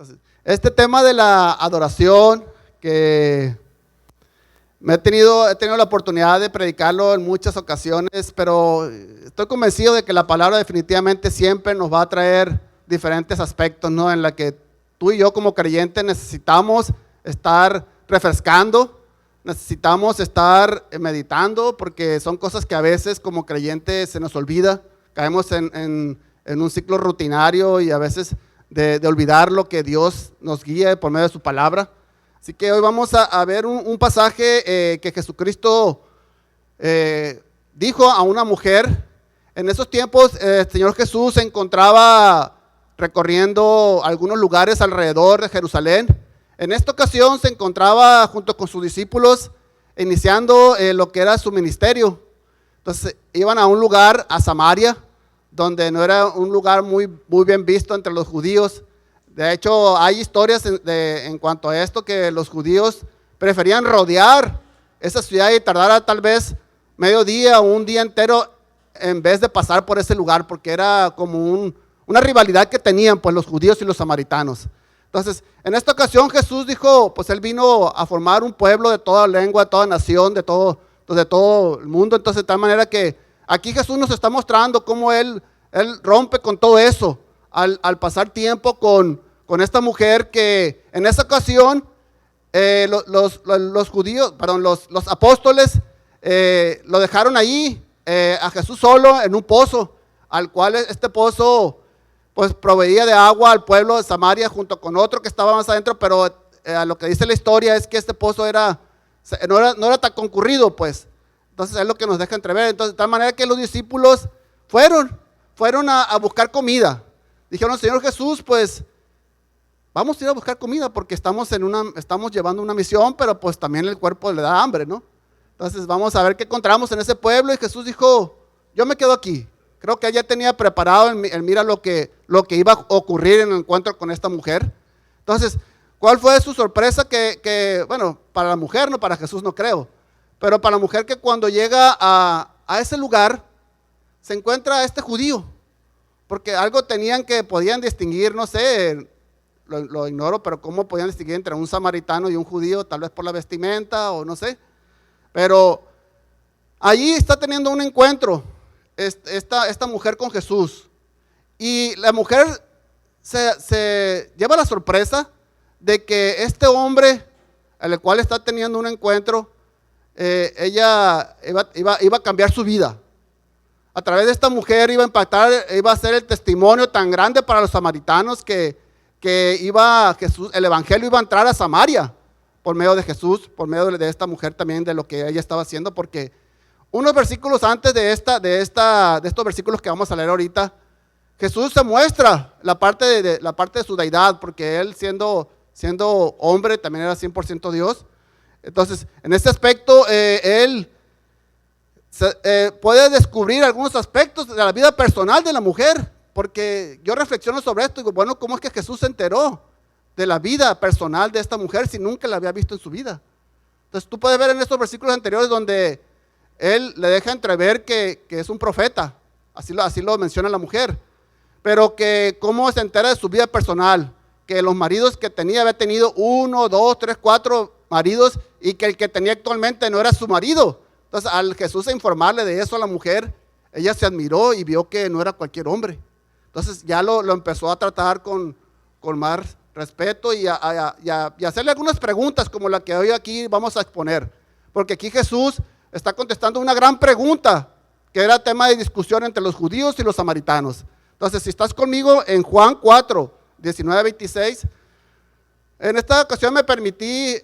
Entonces, este tema de la adoración, que he tenido la oportunidad de predicarlo en muchas ocasiones, pero estoy convencido de que la palabra definitivamente siempre nos va a traer diferentes aspectos, ¿no? En la que tú y yo como creyentes necesitamos estar refrescando, necesitamos estar meditando, porque son cosas que a veces como creyentes se nos olvida, caemos en un ciclo rutinario y a veces de olvidar lo que Dios nos guía por medio de su palabra. Así que hoy vamos a ver un pasaje que Jesucristo dijo a una mujer. En esos tiempos el Señor Jesús se encontraba recorriendo algunos lugares alrededor de Jerusalén. En esta ocasión se encontraba junto con sus discípulos iniciando lo que era su ministerio. Entonces iban a un lugar, a Samaria, donde no era un lugar muy bien visto entre los judíos. De hecho, hay historias en cuanto a esto, que los judíos preferían rodear esa ciudad y tardar tal vez mediodía o un día entero en vez de pasar por ese lugar, porque era como una rivalidad que tenían pues los judíos y los samaritanos. Entonces, en esta ocasión Jesús dijo, pues él vino a formar un pueblo de toda lengua, de toda nación, de todo el mundo. Entonces, de tal manera que aquí Jesús nos está mostrando cómo él rompe con todo eso al pasar tiempo con esta mujer, que en esa ocasión los apóstoles lo dejaron ahí a Jesús solo en un pozo, al cual este pozo pues proveía de agua al pueblo de Samaria junto con otro que estaba más adentro, pero lo que dice la historia es que este pozo no era tan concurrido, pues. Entonces es lo que nos deja entrever. Entonces, de tal manera que los discípulos fueron a buscar comida. Dijeron, Señor Jesús, pues vamos a ir a buscar comida porque estamos llevando una misión, pero pues también el cuerpo le da hambre, ¿no? Entonces vamos a ver qué encontramos en ese pueblo. Y Jesús dijo, yo me quedo aquí. Creo que ella tenía preparado el mira lo que iba a ocurrir en el encuentro con esta mujer. Entonces, ¿cuál fue su sorpresa? Que bueno, para la mujer, no, para Jesús no creo, pero para la mujer, que cuando llega a ese lugar se encuentra a este judío, porque algo podían distinguir, no sé, lo ignoro, pero cómo podían distinguir entre un samaritano y un judío, tal vez por la vestimenta o no sé, pero allí está teniendo un encuentro esta mujer con Jesús, y la mujer se lleva la sorpresa de que este hombre al cual está teniendo un encuentro, ella iba a cambiar su vida. A través de esta mujer iba a ser el testimonio tan grande para los samaritanos que el evangelio iba a entrar a Samaria por medio de Jesús, por medio de esta mujer también, de lo que ella estaba haciendo. Porque unos versículos antes de estos versículos que vamos a leer ahorita, Jesús se muestra la parte de su deidad, porque él siendo hombre también era 100% Dios. Entonces, en este aspecto, él puede descubrir algunos aspectos de la vida personal de la mujer, porque yo reflexiono sobre esto y digo, bueno, ¿cómo es que Jesús se enteró de la vida personal de esta mujer si nunca la había visto en su vida? Entonces tú puedes ver en estos versículos anteriores donde él le deja entrever que es un profeta, así lo menciona la mujer, pero que cómo se entera de su vida personal, que los maridos que había tenido 1, 2, 3, 4 maridos, y que el que tenía actualmente no era su marido. Entonces, al Jesús informarle de eso a la mujer, ella se admiró y vio que no era cualquier hombre. Entonces ya lo empezó a tratar con más respeto y a hacerle algunas preguntas como la que hoy aquí vamos a exponer. Porque aquí Jesús está contestando una gran pregunta que era tema de discusión entre los judíos y los samaritanos. Entonces, si estás conmigo en Juan 4, 19 a 26, en esta ocasión me permití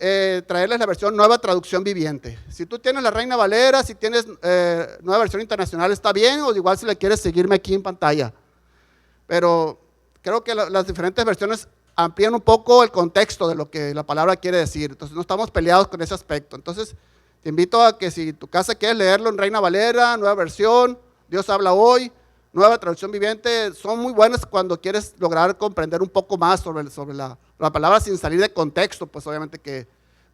traerles la versión Nueva Traducción Viviente. Si tú tienes la Reina Valera, si tienes Nueva Versión Internacional, está bien, o igual si le quieres seguirme aquí en pantalla. Pero creo que las diferentes versiones amplían un poco el contexto de lo que la palabra quiere decir. Entonces no estamos peleados con ese aspecto. Entonces te invito a que si tu casa quieres leerlo en Reina Valera, Nueva Versión, Dios habla hoy, Nueva Traducción Viviente, son muy buenas cuando quieres lograr comprender un poco más sobre la palabra sin salir de contexto. Pues obviamente que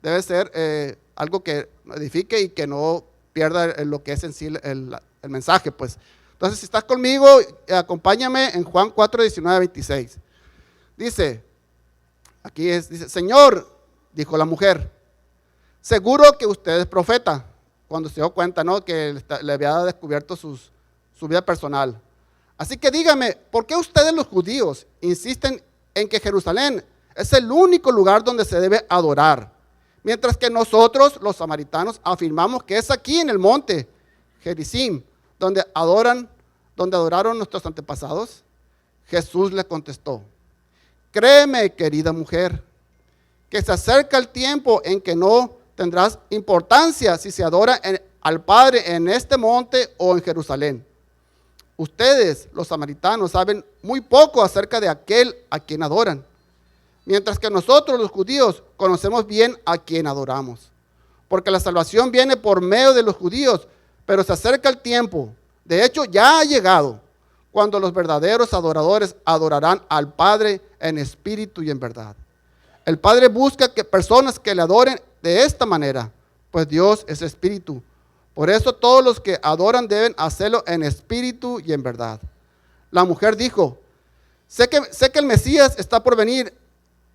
debe ser algo que edifique y que no pierda lo que es en sí el mensaje, pues. Entonces, si estás conmigo, acompáñame en Juan 4, 19 a 26. Dice, Dice, Señor, dijo la mujer, seguro que usted es profeta. Cuando se dio cuenta, ¿no?, que le había descubierto su vida personal. Así que dígame, ¿por qué ustedes los judíos insisten en que Jerusalén es el único lugar donde se debe adorar? Mientras que nosotros, los samaritanos, afirmamos que es aquí en el monte Gerizim, donde adoraron nuestros antepasados. Jesús le contestó, créeme, querida mujer, que se acerca el tiempo en que no tendrás importancia si se adora al Padre en este monte o en Jerusalén. Ustedes, los samaritanos, saben muy poco acerca de aquel a quien adoran, mientras que nosotros, los judíos, conocemos bien a quien adoramos. Porque la salvación viene por medio de los judíos, pero se acerca el tiempo, de hecho ya ha llegado, cuando los verdaderos adoradores adorarán al Padre en espíritu y en verdad. El Padre busca que personas que le adoren de esta manera, pues Dios es espíritu. Por eso todos los que adoran deben hacerlo en espíritu y en verdad. La mujer dijo, sé que el Mesías está por venir,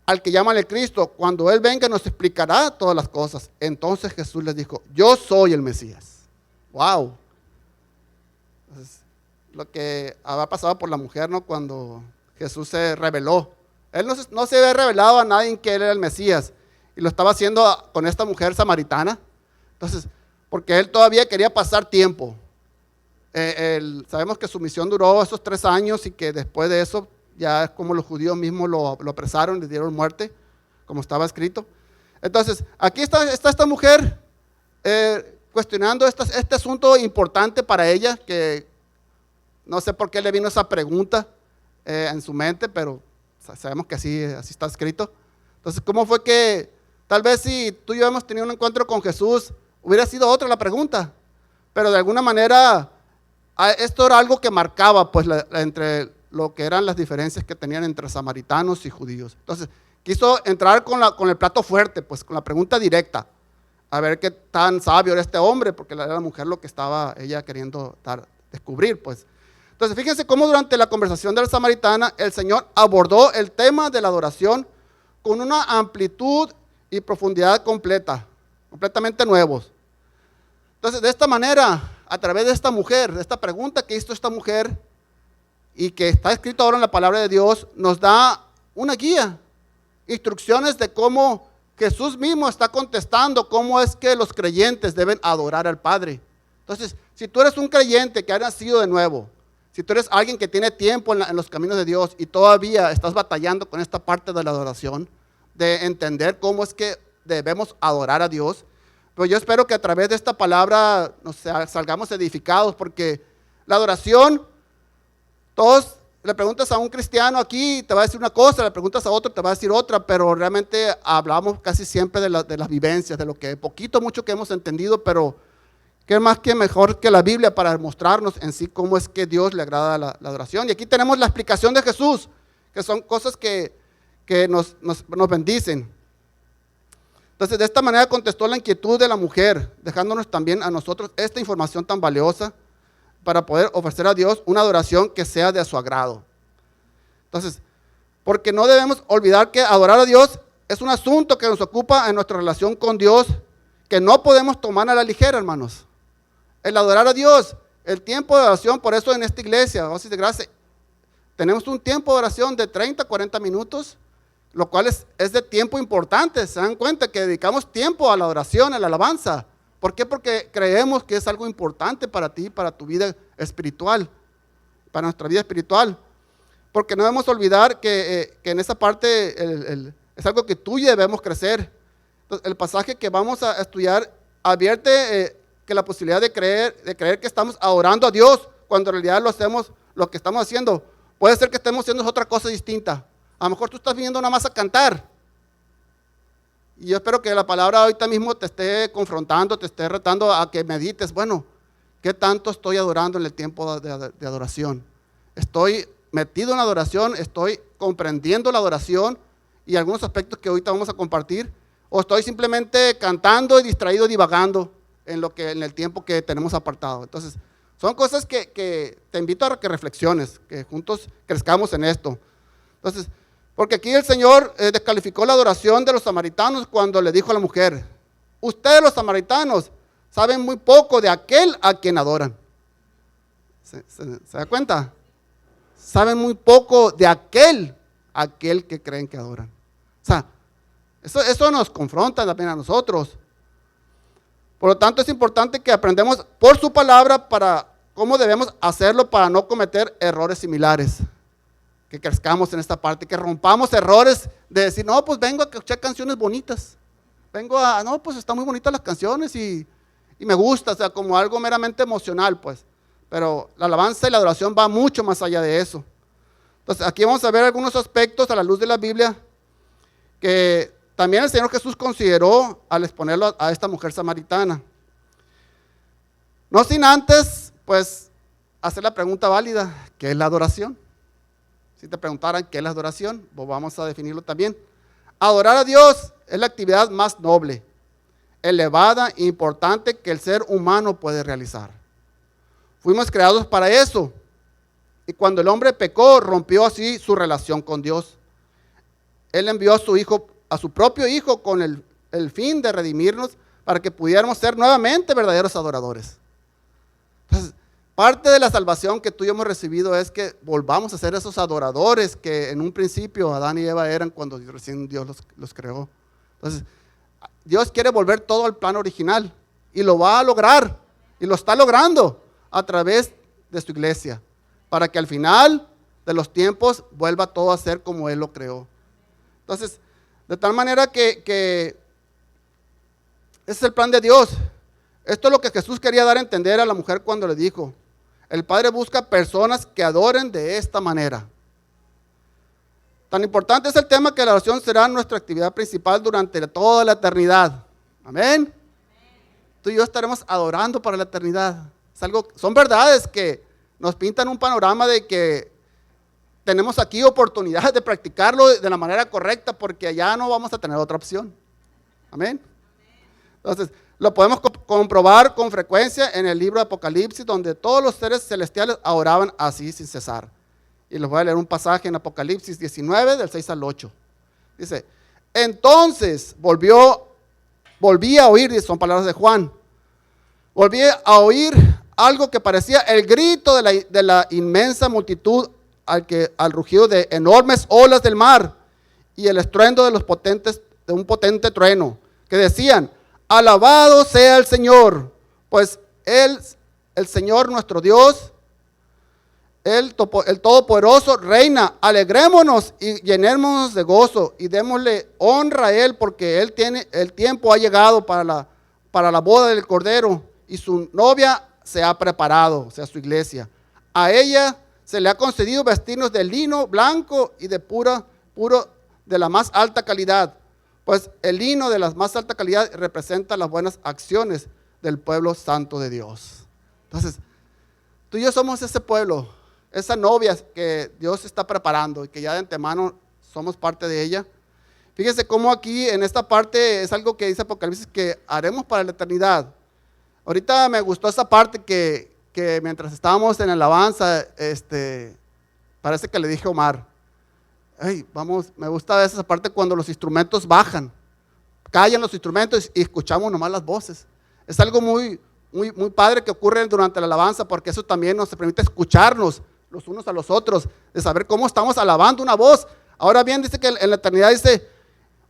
al que llaman el Cristo. Cuando Él venga nos explicará todas las cosas. Entonces Jesús les dijo, yo soy el Mesías. ¡Wow! Entonces, lo que había pasado por la mujer, ¿no?, cuando Jesús se reveló. Él no se había revelado a nadie que Él era el Mesías. Y lo estaba haciendo con esta mujer samaritana. Entonces, porque Él todavía quería pasar tiempo. Sabemos que su misión duró esos 3 años y que después de eso, ya es como los judíos mismos lo apresaron, le dieron muerte, como estaba escrito. Entonces, aquí está esta mujer cuestionando este asunto importante para ella, que no sé por qué le vino esa pregunta en su mente, pero sabemos que así está escrito. Entonces, ¿cómo fue que tal vez si tú y yo hemos tenido un encuentro con Jesús, hubiera sido otra la pregunta? Pero de alguna manera, esto era algo que marcaba pues entre lo que eran las diferencias que tenían entre samaritanos y judíos. Entonces, quiso entrar con el plato fuerte, pues con la pregunta directa, a ver qué tan sabio era este hombre, porque era la mujer lo que estaba ella queriendo descubrir, pues. Entonces, fíjense cómo durante la conversación de la samaritana, el Señor abordó el tema de la adoración con una amplitud y profundidad completamente nuevos. Entonces, de esta manera, a través de esta mujer, de esta pregunta que hizo esta mujer, y que está escrito ahora en la palabra de Dios, nos da una guía, instrucciones de cómo Jesús mismo está contestando cómo es que los creyentes deben adorar al Padre. Entonces, si tú eres un creyente que ha nacido de nuevo, si tú eres alguien que tiene tiempo en los caminos de Dios y todavía estás batallando con esta parte de la adoración, de entender cómo es que debemos adorar a Dios, pues yo espero que a través de esta palabra salgamos edificados, porque la adoración, todos le preguntas a un cristiano aquí, te va a decir una cosa, le preguntas a otro, te va a decir otra, pero realmente hablamos casi siempre de las vivencias, de lo que mucho que hemos entendido, pero qué más que mejor que la Biblia para mostrarnos en sí cómo es que Dios le agrada la adoración. Y aquí tenemos la explicación de Jesús, que son cosas que nos bendicen. Entonces, de esta manera contestó la inquietud de la mujer, dejándonos también a nosotros esta información tan valiosa para poder ofrecer a Dios una adoración que sea de su agrado. Entonces, porque no debemos olvidar que adorar a Dios es un asunto que nos ocupa en nuestra relación con Dios, que no podemos tomar a la ligera, hermanos. El adorar a Dios, el tiempo de oración, por eso en esta iglesia, Oasis de Gracia, tenemos un tiempo de oración de 30, 40 minutos, lo cual es de tiempo importante. Se dan cuenta que dedicamos tiempo a la adoración, a la alabanza. ¿Por qué? Porque creemos que es algo importante para ti, para tu vida espiritual, para nuestra vida espiritual. Porque no debemos olvidar que en esa parte es algo que tú y debemos crecer. Entonces, el pasaje que vamos a estudiar advierte que la posibilidad de creer que estamos adorando a Dios, cuando en realidad lo que estamos haciendo, puede ser que estemos haciendo otra cosa distinta. A lo mejor tú estás viniendo nada más a cantar. Y yo espero que la palabra ahorita mismo te esté confrontando, te esté retando a que medites, bueno, ¿qué tanto estoy adorando en el tiempo de adoración? ¿Estoy metido en la adoración? ¿Estoy comprendiendo la adoración y algunos aspectos que ahorita vamos a compartir? ¿O estoy simplemente cantando y distraído, divagando en el tiempo que tenemos apartado? Entonces, son cosas que te invito a que reflexiones, que juntos crezcamos en esto. Entonces, Porque aquí el Señor descalificó la adoración de los samaritanos cuando le dijo a la mujer: ustedes los samaritanos saben muy poco de aquel a quien adoran. ¿Se da cuenta? Saben muy poco de aquel que creen que adoran. O sea, eso nos confronta también a nosotros. Por lo tanto, es importante que aprendamos por su palabra para cómo debemos hacerlo para no cometer errores similares. Que crezcamos en esta parte, que rompamos errores de decir: no, pues vengo a escuchar canciones bonitas. No, pues están muy bonitas las canciones y me gusta, o sea, como algo meramente emocional, pues. Pero la alabanza y la adoración va mucho más allá de eso. Entonces, aquí vamos a ver algunos aspectos a la luz de la Biblia que también el Señor Jesús consideró al exponerlo a esta mujer samaritana. No sin antes, pues, hacer la pregunta válida: ¿qué es la adoración? Si te preguntaran qué es la adoración, pues vamos a definirlo también. Adorar a Dios es la actividad más noble, elevada e importante que el ser humano puede realizar. Fuimos creados para eso. Y cuando el hombre pecó, rompió así su relación con Dios. Él envió a su hijo, a su propio hijo, con el fin de redimirnos para que pudiéramos ser nuevamente verdaderos adoradores. Entonces, parte de la salvación que tú y yo hemos recibido es que volvamos a ser esos adoradores que en un principio Adán y Eva eran cuando recién Dios los creó. Entonces, Dios quiere volver todo al plan original y lo va a lograr y lo está logrando a través de su iglesia, para que al final de los tiempos vuelva todo a ser como Él lo creó. Entonces, de tal manera que ese es el plan de Dios. Esto es lo que Jesús quería dar a entender a la mujer cuando le dijo: el Padre busca personas que adoren de esta manera. Tan importante es el tema que la oración será nuestra actividad principal durante toda la eternidad. Amén. Tú y yo estaremos adorando para la eternidad. Son verdades que nos pintan un panorama de que tenemos aquí oportunidad de practicarlo de la manera correcta, porque allá no vamos a tener otra opción. Amén. Entonces, lo podemos comprobar con frecuencia en el libro de Apocalipsis, donde todos los seres celestiales adoraban así sin cesar. Y les voy a leer un pasaje en Apocalipsis 19, del 6 al 8. Dice: entonces volví a oír, son palabras de Juan, volví a oír algo que parecía el grito de la inmensa multitud, al rugido de enormes olas del mar y el estruendo de un potente trueno, que decían: alabado sea el Señor, pues Él, el Señor nuestro Dios, el Todopoderoso, reina. Alegrémonos y llenémonos de gozo y démosle honra a Él, porque el tiempo ha llegado para la boda del Cordero, y su novia se ha preparado, o sea, su iglesia. A ella se le ha concedido vestirnos de lino blanco y de puro de la más alta calidad, pues el lino de la más alta calidad representa las buenas acciones del pueblo santo de Dios. Entonces, tú y yo somos ese pueblo, esa novia que Dios está preparando y que ya de antemano somos parte de ella. Fíjense cómo aquí en esta parte es algo que dice Apocalipsis que haremos para la eternidad. Ahorita me gustó esa parte que mientras estábamos en la alabanza, parece que le dije a Omar: hey, vamos, me gusta esa parte cuando los instrumentos bajan, callan los instrumentos y escuchamos nomás las voces. Es algo muy, muy, muy padre que ocurre durante la alabanza, porque eso también nos permite escucharnos los unos a los otros, de saber cómo estamos alabando una voz. Ahora bien, dice que en la eternidad dice: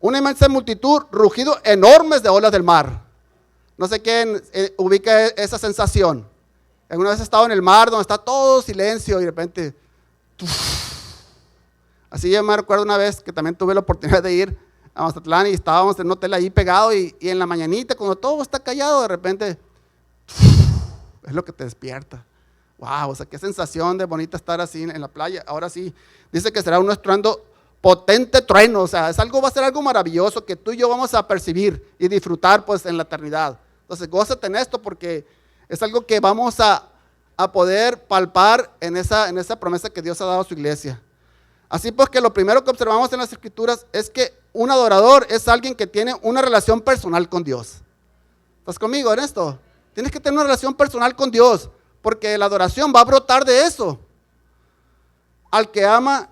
una inmensa multitud, rugido enormes de olas del mar. No sé quién ubica esa sensación. ¿Alguna vez has estado en el mar donde está todo silencio y de repente... Así yo me recuerdo una vez que también tuve la oportunidad de ir a Mazatlán y estábamos en un hotel ahí pegado y en la mañanita, cuando todo está callado, de repente es lo que te despierta. Wow, o sea, qué sensación de bonita estar así en la playa. Ahora sí, dice que será un estruendo, potente trueno, o sea, va a ser algo maravilloso que tú y yo vamos a percibir y disfrutar pues en la eternidad. Entonces, gózate en esto, porque es algo que vamos a poder palpar en esa promesa que Dios ha dado a su iglesia. Así pues, que lo primero que observamos en las Escrituras es que un adorador es alguien que tiene una relación personal con Dios. ¿Estás conmigo en esto? Tienes que tener una relación personal con Dios, porque la adoración va a brotar de eso. Al que ama,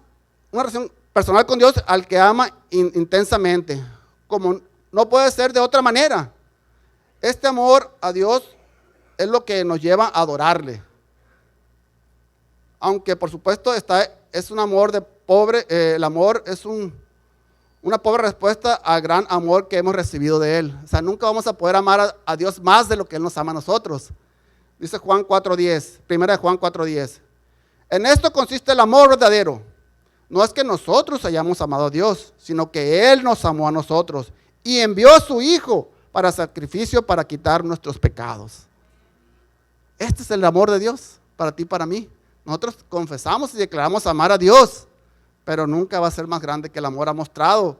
una relación personal con Dios al que ama intensamente, como no puede ser de otra manera. Este amor a Dios es lo que nos lleva a adorarle. Aunque por supuesto es un amor de pobre, el amor es una pobre respuesta al gran amor que hemos recibido de Él. O sea, nunca vamos a poder amar a Dios más de lo que Él nos ama a nosotros. Dice Juan 4:10, primera de Juan 4:10. En esto consiste el amor verdadero. No es que nosotros hayamos amado a Dios, sino que Él nos amó a nosotros y envió a su Hijo para sacrificio para quitar nuestros pecados. Este es el amor de Dios para ti y para mí. Nosotros confesamos y declaramos amar a Dios, pero nunca va a ser más grande que el amor ha mostrado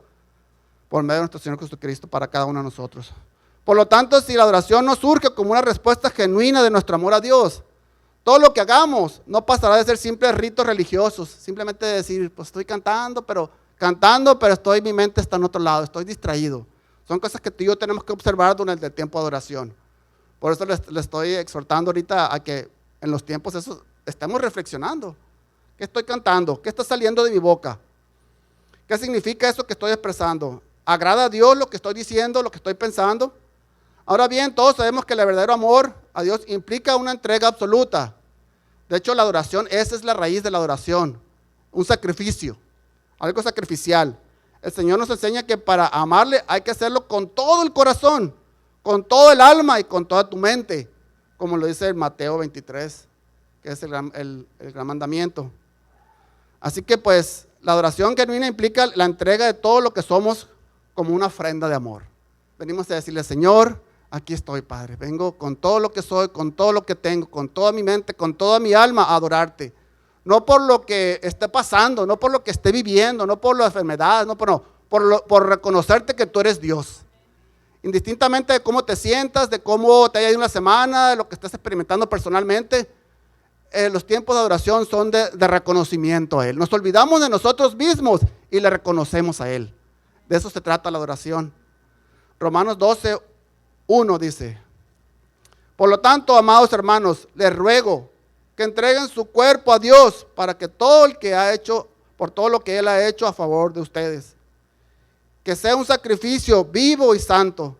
por medio de nuestro Señor Jesucristo para cada uno de nosotros. Por lo tanto, si la adoración no surge como una respuesta genuina de nuestro amor a Dios, todo lo que hagamos no pasará de ser simples ritos religiosos, simplemente decir, pues estoy cantando, pero mi mente está en otro lado, estoy distraído. Son cosas que tú y yo tenemos que observar durante el tiempo de adoración. Por eso le estoy exhortando ahorita a que en los tiempos esos estemos reflexionando. ¿Qué estoy cantando? ¿Qué está saliendo de mi boca? ¿Qué significa eso que estoy expresando? ¿Agrada a Dios lo que estoy diciendo, lo que estoy pensando? Ahora bien, todos sabemos que el verdadero amor a Dios implica una entrega absoluta. De hecho, la adoración, esa es la raíz de la adoración. Un sacrificio, algo sacrificial. El Señor nos enseña que para amarle hay que hacerlo con todo el corazón, con todo el alma y con toda tu mente, como lo dice el Mateo 23, que es el gran mandamiento. Así que pues la adoración genuina implica la entrega de todo lo que somos como una ofrenda de amor. Venimos a decirle, Señor, aquí estoy, Padre. Vengo con todo lo que soy, con todo lo que tengo, con toda mi mente, con toda mi alma a adorarte. No por lo que esté pasando, no por lo que esté viviendo, no por la enfermedad, por reconocerte que tú eres Dios. Indistintamente de cómo te sientas, de cómo te haya ido una semana, de lo que estés experimentando personalmente, los tiempos de adoración son de reconocimiento a Él. Nos olvidamos de nosotros mismos y le reconocemos a Él. De eso se trata la adoración. Romanos 12:1 dice: por lo tanto, amados hermanos, les ruego que entreguen su cuerpo a Dios para que todo el que ha hecho, por todo lo que Él ha hecho a favor de ustedes, que sea un sacrificio vivo y santo,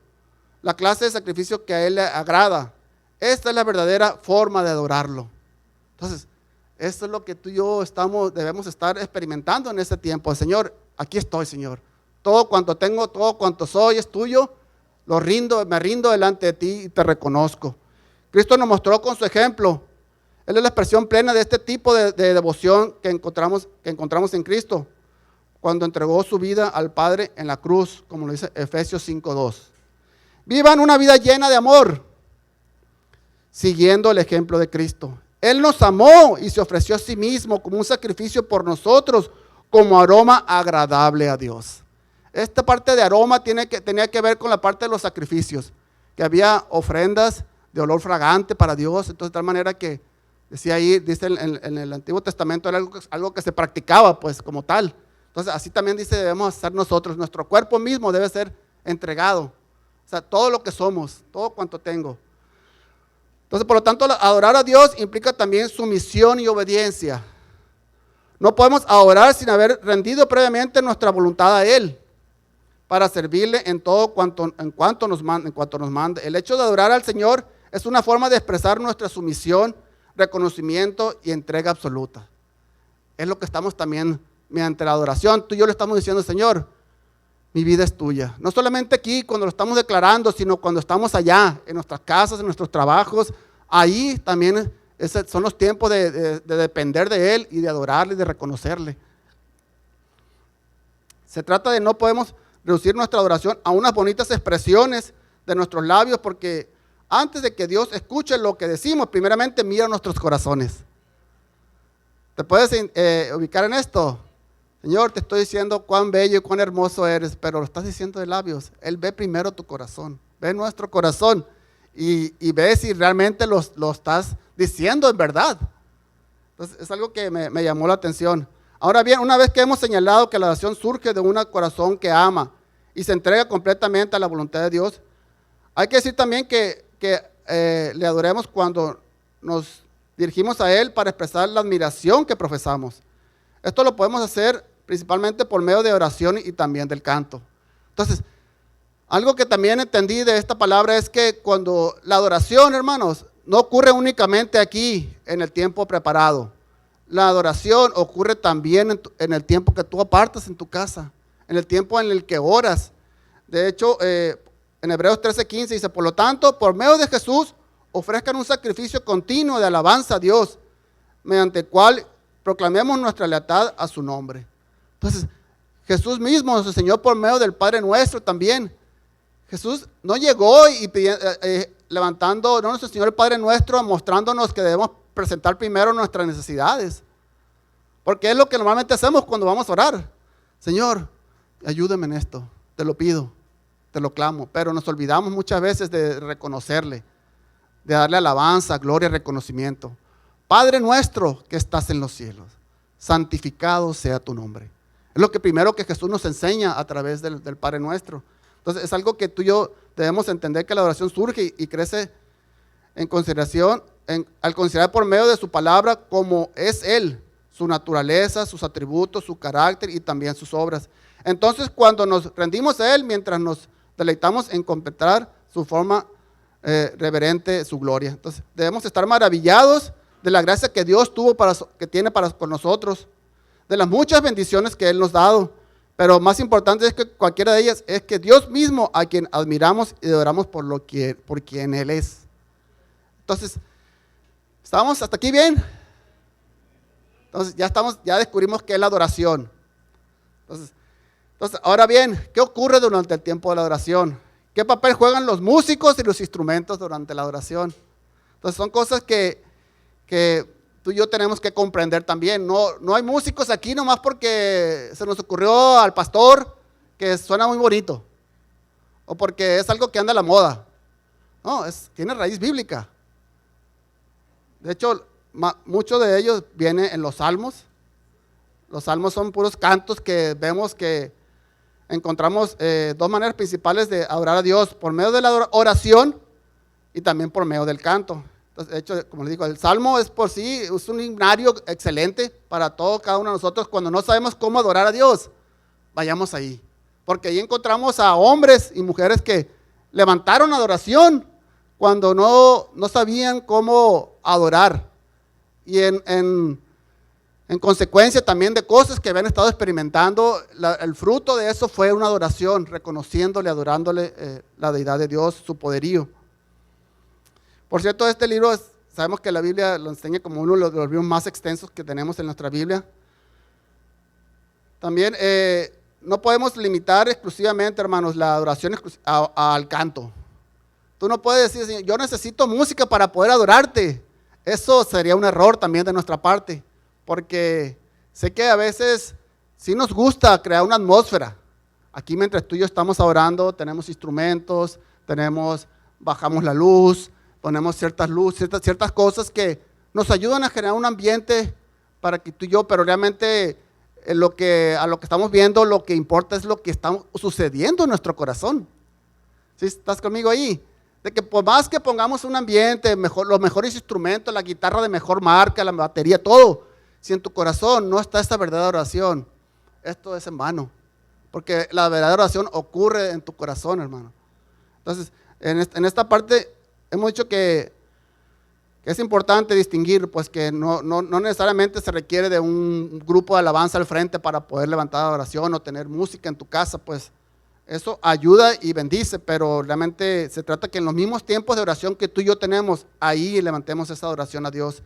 la clase de sacrificio que a Él le agrada. Esta es la verdadera forma de adorarlo. Entonces, esto es lo que tú y yo debemos estar experimentando en este tiempo. Señor, aquí estoy, Señor. Todo cuanto tengo, todo cuanto soy es tuyo. Me rindo delante de ti y te reconozco. Cristo nos mostró con su ejemplo. Él es la expresión plena de este tipo de devoción que encontramos en Cristo, cuando entregó su vida al Padre en la cruz, como lo dice Efesios 5:2. Vivan una vida llena de amor, siguiendo el ejemplo de Cristo. Él nos amó y se ofreció a sí mismo como un sacrificio por nosotros, como aroma agradable a Dios. Esta parte de aroma tenía que ver con la parte de los sacrificios, que había ofrendas de olor fragante para Dios. Entonces, de tal manera que dice en el Antiguo Testamento, era algo que se practicaba pues como tal. Entonces, así también dice, debemos hacer nosotros. Nuestro cuerpo mismo debe ser entregado. O sea, todo lo que somos, todo cuanto tengo. Entonces, por lo tanto, adorar a Dios implica también sumisión y obediencia. No podemos adorar sin haber rendido previamente nuestra voluntad a Él, para servirle en cuanto nos mande. El hecho de adorar al Señor es una forma de expresar nuestra sumisión, reconocimiento y entrega absoluta. Es lo que estamos también, mediante la adoración, tú y yo le estamos diciendo, Señor, mi vida es tuya. No solamente aquí cuando lo estamos declarando, sino cuando estamos allá, en nuestras casas, en nuestros trabajos. Ahí también son los tiempos de depender de Él y de adorarle y de reconocerle. Se trata de no podemos reducir nuestra adoración a unas bonitas expresiones de nuestros labios, porque antes de que Dios escuche lo que decimos, primeramente mira nuestros corazones. ¿Te puedes ubicar en esto? Señor, te estoy diciendo cuán bello y cuán hermoso eres, pero lo estás diciendo de labios. Él ve primero tu corazón, ve nuestro corazón y ve si realmente lo estás diciendo en verdad. Entonces, es algo que me llamó la atención. Ahora bien, una vez que hemos señalado que la adoración surge de un corazón que ama y se entrega completamente a la voluntad de Dios, hay que decir también que le adoremos cuando nos dirigimos a Él para expresar la admiración que profesamos. Esto lo podemos hacer principalmente por medio de oración y también del canto. Entonces, algo que también entendí de esta palabra es que cuando la adoración, hermanos, no ocurre únicamente aquí en el tiempo preparado. La adoración ocurre también en el tiempo que tú apartas en tu casa, en el tiempo en el que oras. De hecho, en Hebreos 13:15 dice, por lo tanto, por medio de Jesús, ofrezcan un sacrificio continuo de alabanza a Dios, mediante el cual proclamemos nuestra lealtad a su nombre. Entonces, Jesús mismo nos enseñó por medio del Padre Nuestro también. Jesús no llegó y levantando, no nos enseñó el Padre Nuestro mostrándonos que debemos presentar primero nuestras necesidades. Porque es lo que normalmente hacemos cuando vamos a orar. Señor, ayúdame en esto, te lo pido, te lo clamo. Pero nos olvidamos muchas veces de reconocerle, de darle alabanza, gloria y reconocimiento. Padre nuestro que estás en los cielos, santificado sea tu nombre. Es lo que primero que Jesús nos enseña a través del Padre Nuestro. Entonces es algo que tú y yo debemos entender, que la oración surge y crece en consideración, al considerar por medio de su palabra como es Él, su naturaleza, sus atributos, su carácter y también sus obras. Entonces cuando nos rendimos a Él, mientras nos deleitamos en contemplar su forma reverente, su gloria. Entonces debemos estar maravillados de la gracia que Dios que tiene con nosotros, de las muchas bendiciones que Él nos ha dado, pero más importante es que cualquiera de ellas es que Dios mismo, a quien admiramos y adoramos por quien Él es. Entonces, ¿estamos hasta aquí bien? Entonces ya descubrimos qué es la adoración. Entonces, ahora bien, ¿qué ocurre durante el tiempo de la adoración? ¿Qué papel juegan los músicos y los instrumentos durante la adoración? Entonces son cosas que tú y yo tenemos que comprender también. No hay músicos aquí nomás porque se nos ocurrió al pastor que suena muy bonito, o porque es algo que anda a la moda. No, tiene raíz bíblica. De hecho, muchos de ellos vienen en los salmos. Los salmos son puros cantos que vemos que encontramos dos maneras principales de adorar a Dios: por medio de la oración y también por medio del canto. Entonces, de hecho, como les digo, el salmo es por sí, es un himnario excelente para cada uno de nosotros. Cuando no sabemos cómo adorar a Dios, vayamos ahí, porque ahí encontramos a hombres y mujeres que levantaron adoración cuando no sabían cómo adorar, y en consecuencia también de cosas que habían estado experimentando, el fruto de eso fue una adoración, reconociéndole, adorándole la deidad de Dios, su poderío. Por cierto, este libro, sabemos que la Biblia lo enseña como uno de los libros más extensos que tenemos en nuestra Biblia. También no podemos limitar exclusivamente, hermanos, la adoración al canto. Tú no puedes decir, yo necesito música para poder adorarte. Eso sería un error también de nuestra parte, porque sé que a veces sí nos gusta crear una atmósfera. Aquí mientras tú y yo estamos adorando, tenemos instrumentos, bajamos la luz, ponemos ciertas luces, ciertas cosas que nos ayudan a generar un ambiente para que tú y yo, pero realmente a lo que estamos viendo, lo que importa es lo que está sucediendo en nuestro corazón. ¿Sí estás conmigo ahí? De que por más que pongamos un ambiente, los mejores instrumentos, la guitarra de mejor marca, la batería, todo, si en tu corazón no está esta verdadera oración, esto es en vano, porque la verdadera oración ocurre en tu corazón, hermano. Entonces, en esta parte hemos dicho que es importante distinguir, pues que no necesariamente se requiere de un grupo de alabanza al frente para poder levantar la oración o tener música en tu casa, pues eso ayuda y bendice, pero realmente se trata que en los mismos tiempos de oración que tú y yo tenemos, ahí levantemos esa oración a Dios.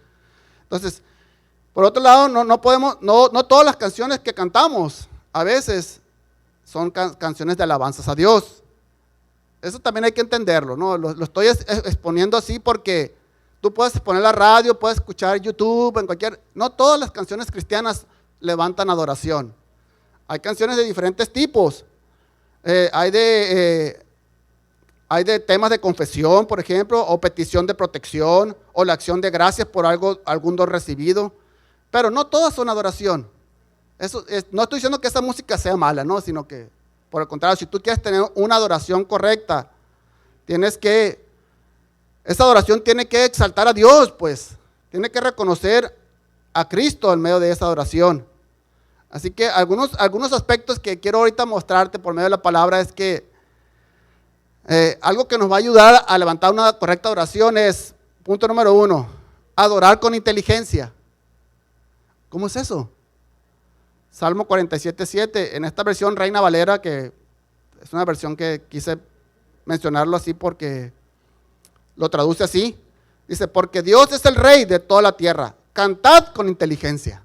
Entonces, por otro lado, no todas las canciones que cantamos a veces son canciones de alabanzas a Dios. Eso también hay que entenderlo, ¿no? Lo estoy exponiendo así porque tú puedes poner la radio, puedes escuchar YouTube, no todas las canciones cristianas levantan adoración. Hay canciones de diferentes tipos. Hay de temas de confesión, por ejemplo, o petición de protección, o la acción de gracias por algún don recibido, pero no todas son adoración. No estoy diciendo que esa música sea mala, ¿no? Sino que, por el contrario, si tú quieres tener una adoración correcta, esa adoración tiene que exaltar a Dios, pues, tiene que reconocer a Cristo en medio de esa adoración. Así que algunos aspectos que quiero ahorita mostrarte por medio de la palabra es que algo que nos va a ayudar a levantar una correcta oración es, punto número 1, adorar con inteligencia. ¿Cómo es eso? Salmo 47:7, en esta versión Reina Valera, que es una versión que quise mencionarlo así porque lo traduce así. Dice, porque Dios es el rey de toda la tierra, cantad con inteligencia.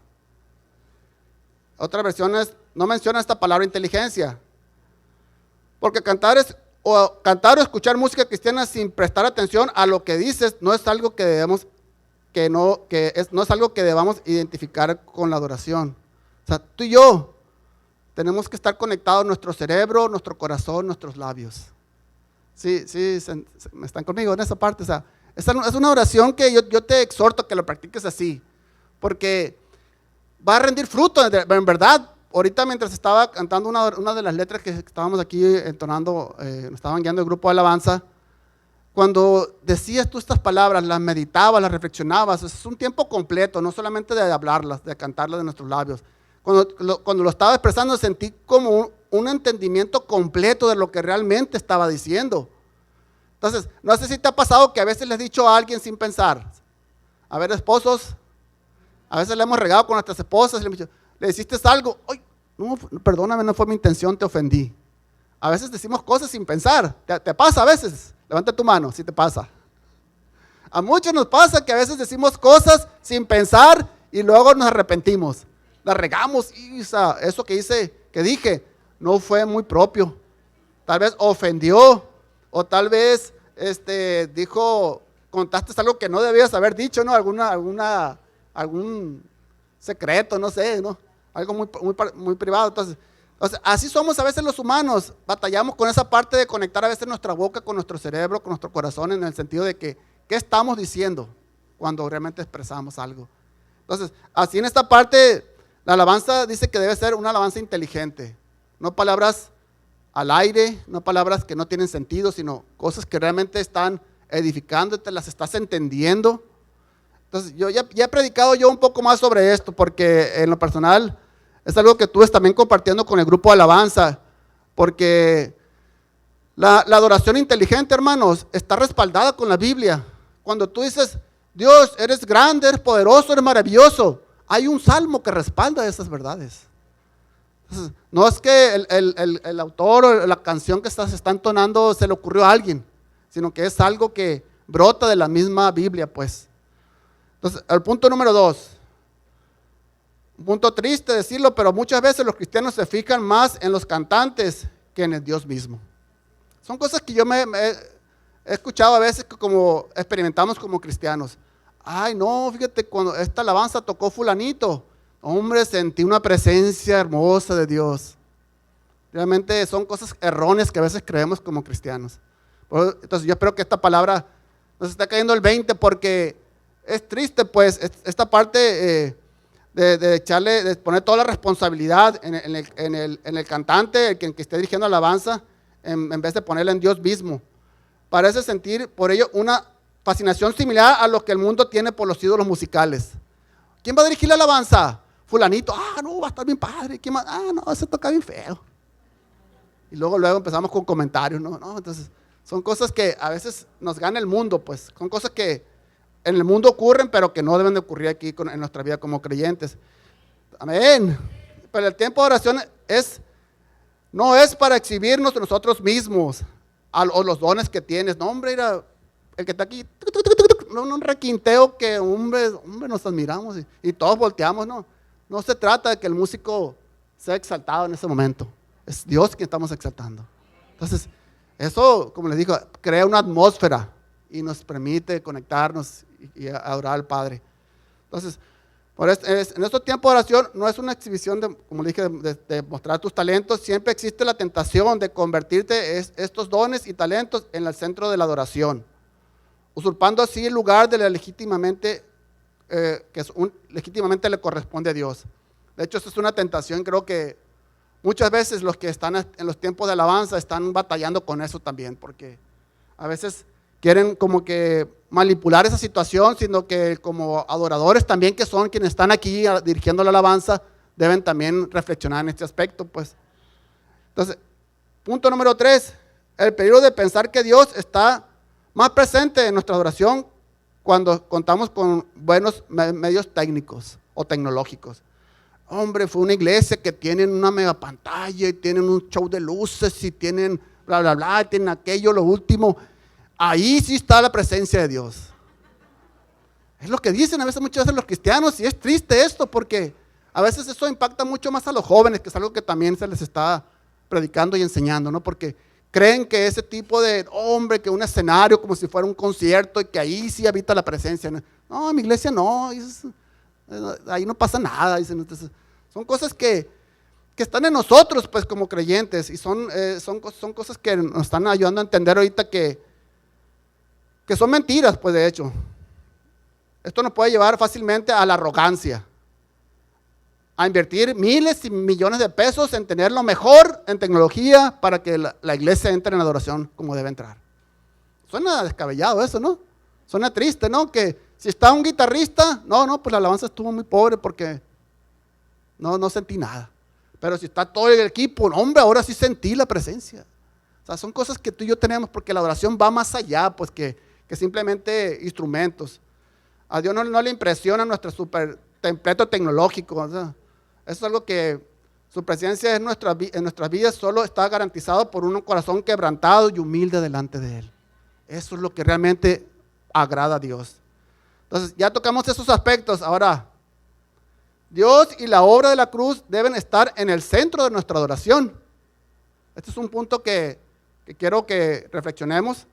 Otras versiones no menciona esta palabra inteligencia, porque cantar o escuchar música cristiana sin prestar atención a lo que dices no es algo que debemos, no es algo que debamos identificar con la adoración. O sea, tú y yo tenemos que estar conectados nuestro cerebro, nuestro corazón, nuestros labios. Sí, me están conmigo en esa parte. O sea, esta es una oración que yo te exhorto a que lo practiques así, porque va a rendir fruto, en verdad. Ahorita mientras estaba cantando una de las letras que estábamos aquí entonando, nos estaban guiando el grupo de alabanza, cuando decías tú estas palabras, las meditabas, las reflexionabas, es un tiempo completo, no solamente de hablarlas, de cantarlas de nuestros labios. Cuando lo estaba expresando sentí como un entendimiento completo de lo que realmente estaba diciendo. Entonces, no sé si te ha pasado que a veces le has dicho a alguien sin pensar. A ver, esposos, a veces le hemos regado con nuestras esposas, le hiciste algo, ay, no, perdóname, no fue mi intención, te ofendí. A veces decimos cosas sin pensar. ¿Te pasa a veces? Levanta tu mano si te pasa. A muchos nos pasa que a veces decimos cosas sin pensar y luego nos arrepentimos. La regamos y eso que dije no fue muy propio. Tal vez ofendió o tal vez contaste algo que no debías haber dicho, ¿no? Algún secreto, no sé, ¿no? Algo muy privado. Entonces, así somos a veces los humanos. Batallamos con esa parte de conectar a veces nuestra boca con nuestro cerebro, con nuestro corazón, en el sentido de que, ¿qué estamos diciendo cuando realmente expresamos algo? Entonces, así en esta parte, la alabanza dice que debe ser una alabanza inteligente. No palabras al aire, no palabras que no tienen sentido, sino cosas que realmente están edificando, te las estás entendiendo. Entonces, yo ya he predicado yo un poco más sobre esto, porque en lo personal es algo que tú también compartiendo con el grupo de alabanza, porque la adoración inteligente, hermanos, está respaldada con la Biblia. Cuando tú dices, Dios, eres grande, eres poderoso, eres maravilloso, hay un salmo que respalda esas verdades. Entonces, no es que el autor o la canción que se está entonando se le ocurrió a alguien, sino que es algo que brota de la misma Biblia, pues. Entonces, el punto número 2, un punto triste decirlo, pero muchas veces los cristianos se fijan más en los cantantes que en el Dios mismo. Son cosas que yo he escuchado a veces que como experimentamos como cristianos. Ay, no, fíjate, cuando esta alabanza tocó fulanito, hombre, sentí una presencia hermosa de Dios. Realmente son cosas erróneas que a veces creemos como cristianos. Entonces yo espero que esta palabra nos esté cayendo el 20, porque es triste, pues, esta parte de poner toda la responsabilidad en el cantante, el que esté dirigiendo la alabanza, en vez de ponerla en Dios mismo. Parece sentir por ello una fascinación similar a lo que el mundo tiene por los ídolos musicales. ¿Quién va a dirigir la alabanza? Fulanito. No, va a estar bien padre. ¿Quién más? No, ese toca bien feo. Y luego empezamos con comentarios, ¿no? Entonces, son cosas que a veces nos gana el mundo, pues. Son cosas que en el mundo ocurren, pero que no deben de ocurrir aquí en nuestra vida como creyentes. Amén. Pero el tiempo de oración no es para exhibirnos nosotros mismos o los dones que tienes. No, hombre, mira, el que está aquí, un requinteo que, hombre, nos admiramos y todos volteamos, ¿no? No se trata de que el músico sea exaltado en ese momento. Es Dios quien estamos exaltando. Entonces, eso, como les digo, crea una atmósfera y nos permite conectarnos y adorar al Padre. Entonces, en estos tiempos de oración no es una exhibición, como le dije, de mostrar tus talentos. Siempre existe la tentación de convertirte estos dones y talentos en el centro de la adoración, usurpando así el lugar de la legítimamente le corresponde a Dios. De hecho, esto es una tentación. Creo que muchas veces los que están en los tiempos de alabanza están batallando con eso también, porque a veces quieren como que manipular esa situación, sino que como adoradores también, que son quienes están aquí dirigiendo la alabanza, deben también reflexionar en este aspecto, pues. Entonces, punto número 3, el peligro de pensar que Dios está más presente en nuestra adoración cuando contamos con buenos medios técnicos o tecnológicos. Hombre, fue una iglesia que tienen una mega pantalla y tienen un show de luces y tienen bla, bla, bla, tienen aquello, lo último. Ahí sí está la presencia de Dios. Es lo que dicen muchas veces los cristianos, y es triste esto porque a veces eso impacta mucho más a los jóvenes, que es algo que también se les está predicando y enseñando, ¿no? Porque creen que ese tipo de, hombre, que un escenario como si fuera un concierto y que ahí sí habita la presencia. No, en mi iglesia no, ahí no pasa nada. Dicen. Entonces, son cosas que están en nosotros, pues, como creyentes, y son cosas que nos están ayudando a entender ahorita que son mentiras, pues, de hecho. Esto nos puede llevar fácilmente a la arrogancia, a invertir miles y millones de pesos en tener lo mejor en tecnología para que la iglesia entre en adoración como debe entrar. Suena descabellado eso, ¿no? Suena triste, ¿no? Que si está un guitarrista, pues la alabanza estuvo muy pobre porque no sentí nada. Pero si está todo el equipo, hombre, ahora sí sentí la presencia. O sea, son cosas que tú y yo tenemos porque la adoración va más allá, pues que simplemente instrumentos. A Dios no le impresiona nuestro super templeto tecnológico. O sea, eso es algo que su presencia en nuestras vidas solo está garantizado por un corazón quebrantado y humilde delante de Él. Eso es lo que realmente agrada a Dios. Entonces, ya tocamos esos aspectos. Ahora, Dios y la obra de la cruz deben estar en el centro de nuestra adoración. Este es un punto que quiero que reflexionemos.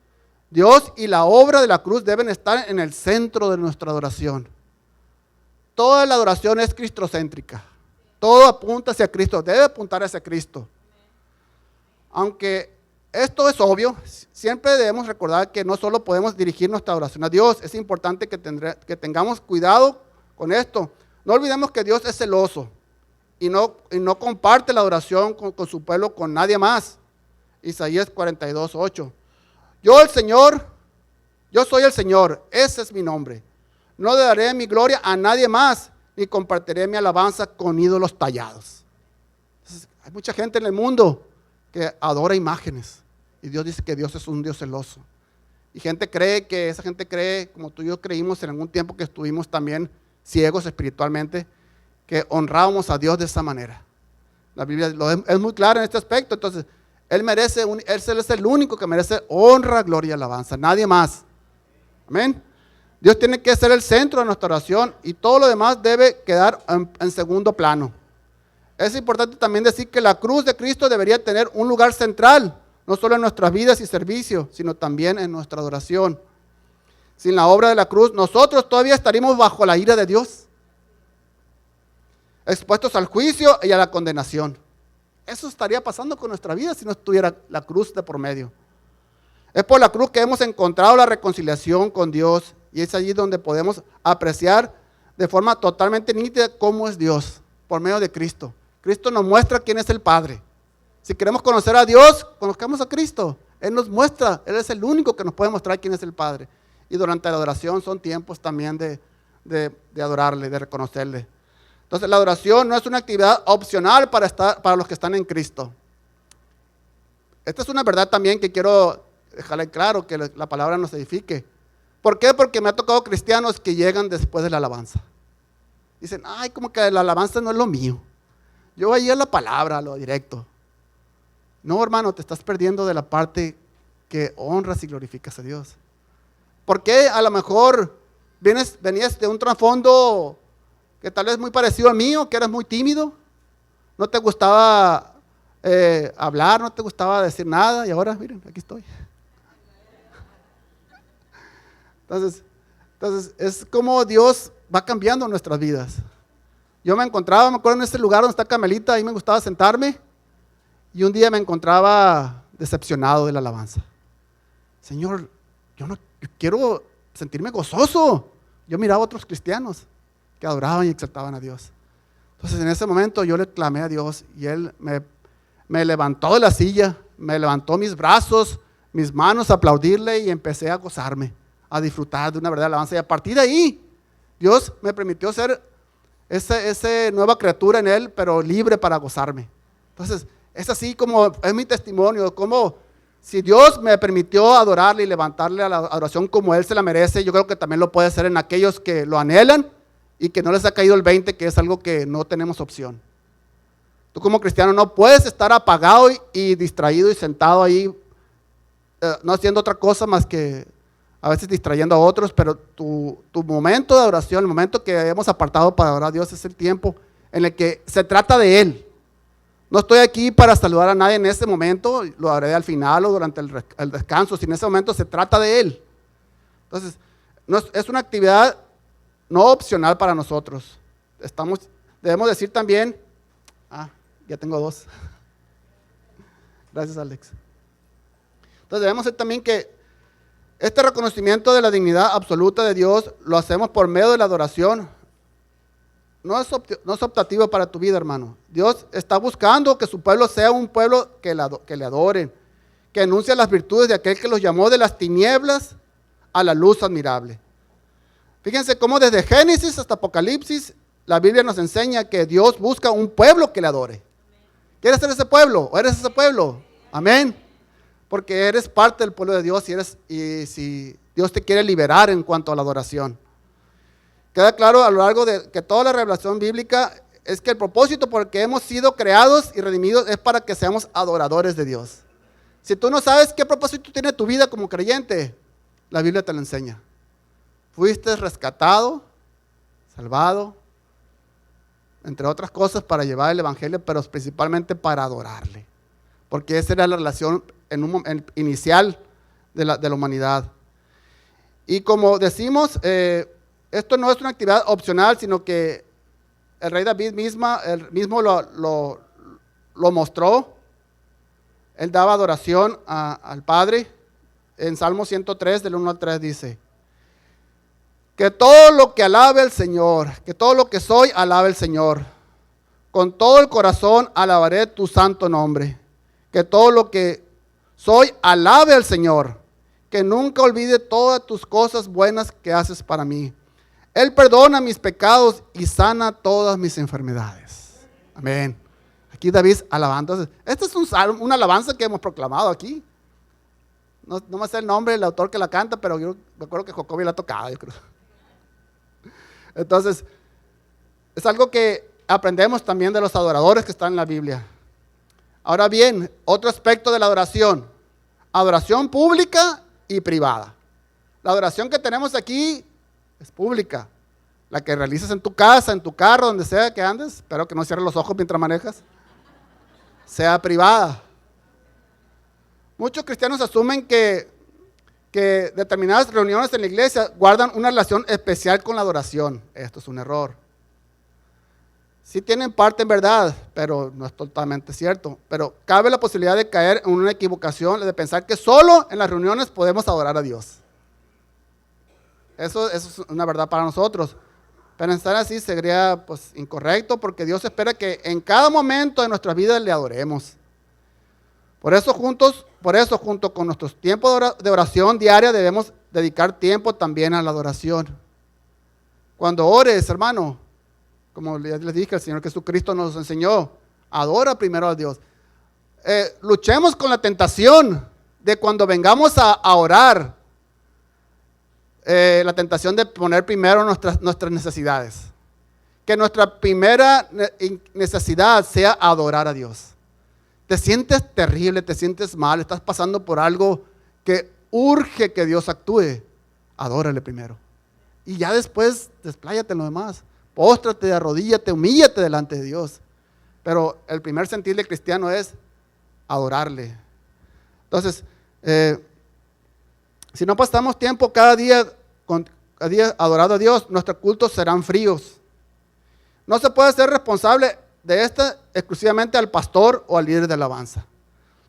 Dios y la obra de la cruz deben estar en el centro de nuestra adoración. Toda la adoración es cristocéntrica. Todo apunta hacia Cristo, debe apuntar hacia Cristo. Aunque esto es obvio, siempre debemos recordar que no solo podemos dirigir nuestra adoración a Dios, es importante que tengamos cuidado con esto. No olvidemos que Dios es celoso y no comparte la adoración con su pueblo, con nadie más. Isaías 42:8. Yo soy el Señor, ese es mi nombre. No le daré mi gloria a nadie más, ni compartiré mi alabanza con ídolos tallados. Entonces, hay mucha gente en el mundo que adora imágenes. Y Dios dice que Dios es un Dios celoso. Y esa gente cree, como tú y yo creímos en algún tiempo que estuvimos también ciegos espiritualmente, que honrábamos a Dios de esa manera. La Biblia es muy clara en este aspecto. Entonces, Él es el único que merece honra, gloria y alabanza, nadie más. Amén. Dios tiene que ser el centro de nuestra oración y todo lo demás debe quedar en segundo plano. Es importante también decir que la cruz de Cristo debería tener un lugar central, no solo en nuestras vidas y servicios, sino también en nuestra adoración. Sin la obra de la cruz, nosotros todavía estaríamos bajo la ira de Dios, expuestos al juicio y a la condenación. Eso estaría pasando con nuestra vida si no estuviera la cruz de por medio. Es por la cruz que hemos encontrado la reconciliación con Dios y es allí donde podemos apreciar de forma totalmente nítida cómo es Dios, por medio de Cristo. Cristo nos muestra quién es el Padre. Si queremos conocer a Dios, conozcamos a Cristo. Él nos muestra, Él es el único que nos puede mostrar quién es el Padre. Y durante la adoración son tiempos también de adorarle, de reconocerle. Entonces la adoración no es una actividad opcional para los que están en Cristo. Esta es una verdad también que quiero dejarle claro, que la palabra nos edifique. ¿Por qué? Porque me ha tocado cristianos que llegan después de la alabanza. Dicen, como que la alabanza no es lo mío. Yo voy a ir a la palabra, a lo directo. No, hermano, te estás perdiendo de la parte que honras y glorificas a Dios. ¿Por qué? A lo mejor venías de un trasfondo que tal vez muy parecido al mío, que eras muy tímido, no te gustaba hablar, no te gustaba decir nada, y ahora, miren, aquí estoy. Entonces es como Dios va cambiando nuestras vidas. Yo me acuerdo en ese lugar donde está Carmelita, ahí me gustaba sentarme, y un día me encontraba decepcionado de la alabanza. Señor, yo quiero sentirme gozoso. Yo miraba a otros cristianos que adoraban y exaltaban a Dios. Entonces en ese momento yo le clamé a Dios y Él me levantó de la silla, me levantó mis brazos, mis manos a aplaudirle y empecé a gozarme, a disfrutar de una verdadera alabanza. Y a partir de ahí, Dios me permitió ser esa nueva criatura en Él, pero libre para gozarme. Entonces, es así como es mi testimonio, como si Dios me permitió adorarle y levantarle a la adoración como Él se la merece, yo creo que también lo puede hacer en aquellos que lo anhelan y que no les ha caído el 20, que es algo que no tenemos opción. Tú como cristiano no puedes estar apagado y distraído y sentado ahí, no haciendo otra cosa más que a veces distrayendo a otros, pero tu momento de adoración, el momento que hemos apartado para adorar a Dios es el tiempo en el que se trata de Él. No estoy aquí para saludar a nadie en este momento, lo haré al final o durante el descanso, si en ese momento se trata de Él. Entonces, es una actividad no opcional para nosotros. Debemos decir también, ya tengo 2. Gracias, Alex. Entonces debemos decir también que este reconocimiento de la dignidad absoluta de Dios lo hacemos por medio de la adoración. No es optativo para tu vida, hermano. Dios está buscando que su pueblo sea un pueblo que le adoren, que anuncie las virtudes de aquel que los llamó de las tinieblas a la luz admirable. Fíjense cómo desde Génesis hasta Apocalipsis la Biblia nos enseña que Dios busca un pueblo que le adore. ¿Quieres ser ese pueblo? ¿O eres ese pueblo? Amén. Porque eres parte del pueblo de Dios y si Dios te quiere liberar en cuanto a la adoración. Queda claro a lo largo de que toda la revelación bíblica es que el propósito por el que hemos sido creados y redimidos es para que seamos adoradores de Dios. Si tú no sabes qué propósito tiene tu vida como creyente, la Biblia te lo enseña. Fuiste rescatado, salvado, entre otras cosas para llevar el evangelio, pero principalmente para adorarle. Porque esa era la relación inicial de la humanidad. Y como decimos, esto no es una actividad opcional, sino que el rey David mismo lo mostró. Él daba adoración al Padre. En Salmo 103, del 1 al 3 dice: que todo lo que alabe al Señor, que todo lo que soy, alabe al Señor. Con todo el corazón alabaré tu santo nombre. Que todo lo que soy, alabe al Señor. Que nunca olvide todas tus cosas buenas que haces para mí. Él perdona mis pecados y sana todas mis enfermedades. Amén. Aquí David alabando. Este es una alabanza que hemos proclamado aquí. No me sé el nombre del autor que la canta, pero yo me acuerdo que Jacobi la tocaba, yo creo. Entonces, es algo que aprendemos también de los adoradores que están en la Biblia. Ahora bien, otro aspecto de la adoración. Adoración pública y privada. La adoración que tenemos aquí es pública. La que realizas en tu casa, en tu carro, donde sea que andes. Espero que no cierres los ojos mientras manejas. Sea privada. Muchos cristianos asumen que determinadas reuniones en la iglesia guardan una relación especial con la adoración. Esto es un error. Sí tienen parte en verdad, pero no es totalmente cierto. Pero cabe la posibilidad de caer en una equivocación, de pensar que solo en las reuniones podemos adorar a Dios. Eso es una verdad para nosotros. Pensar así sería incorrecto, porque Dios espera que en cada momento de nuestra vida le adoremos. Por eso, junto con nuestros tiempos de oración diaria, debemos dedicar tiempo también a la adoración. Cuando ores, hermano, como les dije, el Señor Jesucristo nos enseñó, adora primero a Dios. Luchemos con la tentación de cuando vengamos a orar, la tentación de poner primero nuestras necesidades. Que nuestra primera necesidad sea adorar a Dios. Te sientes terrible, te sientes mal, estás pasando por algo que urge que Dios actúe. Adórale primero. Y ya después despláyate en lo demás. Póstrate, arrodíllate, humíllate delante de Dios. Pero el primer sentir del cristiano es adorarle. Entonces, si no pasamos tiempo cada día adorando a Dios, nuestros cultos serán fríos. No se puede ser responsable de esta exclusivamente al pastor o al líder de alabanza.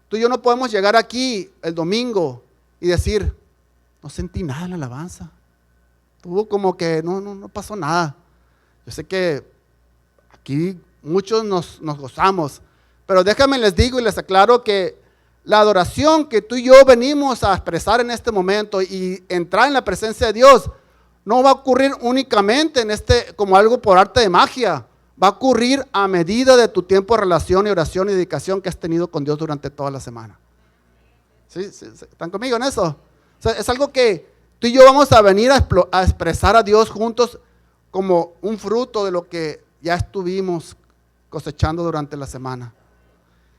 Tú y yo no podemos llegar aquí el domingo y decir, no sentí nada en la alabanza. Tuvo como que no pasó nada. Yo sé que aquí muchos nos gozamos, pero déjame les digo y les aclaro que la adoración que tú y yo venimos a expresar en este momento y entrar en la presencia de Dios no va a ocurrir únicamente como algo por arte de magia. Va a ocurrir a medida de tu tiempo de relación y oración y dedicación que has tenido con Dios durante toda la semana. ¿Sí? ¿Están conmigo en eso? O sea, es algo que tú y yo vamos a venir a expresar a Dios juntos como un fruto de lo que ya estuvimos cosechando durante la semana.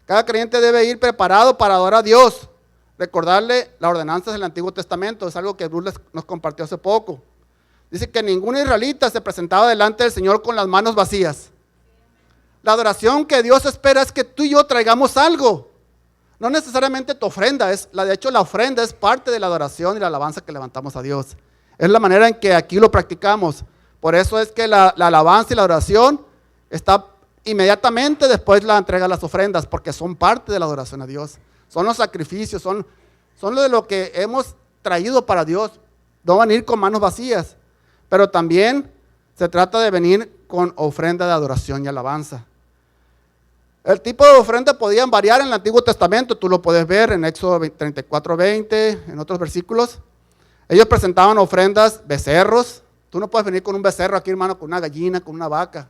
Cada creyente debe ir preparado para adorar a Dios. Recordarle las ordenanzas del Antiguo Testamento. Es algo que Bruce nos compartió hace poco. Dice que ningún israelita se presentaba delante del Señor con las manos vacías. La adoración que Dios espera es que tú y yo traigamos algo. No necesariamente tu ofrenda. De hecho, la ofrenda es parte de la adoración y la alabanza que levantamos a Dios. Es la manera en que aquí lo practicamos. Por eso es que la alabanza y la adoración está inmediatamente después de la entrega de las ofrendas, porque son parte de la adoración a Dios. Son los sacrificios, son lo que hemos traído para Dios. No van a ir con manos vacías, pero también se trata de venir con ofrenda de adoración y alabanza. El tipo de ofrenda podían variar en el Antiguo Testamento, tú lo puedes ver en Éxodo 34:20, en otros versículos. Ellos presentaban ofrendas, becerros. Tú no puedes venir con un becerro aquí, hermano, con una gallina, con una vaca.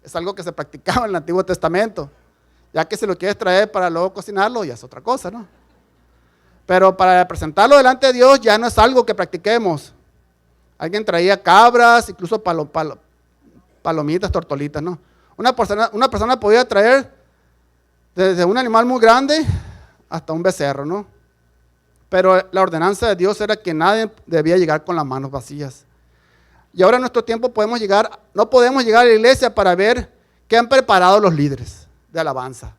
Es algo que se practicaba en el Antiguo Testamento. Ya que si lo quieres traer para luego cocinarlo, ya es otra cosa, ¿no? Pero para presentarlo delante de Dios ya no es algo que practiquemos. Alguien traía cabras, incluso palomitas, tortolitas, ¿no? Una persona podía traer desde un animal muy grande hasta un becerro, ¿no? Pero la ordenanza de Dios era que nadie debía llegar con las manos vacías. Y ahora en nuestro tiempo no podemos llegar a la iglesia para ver qué han preparado los líderes de alabanza.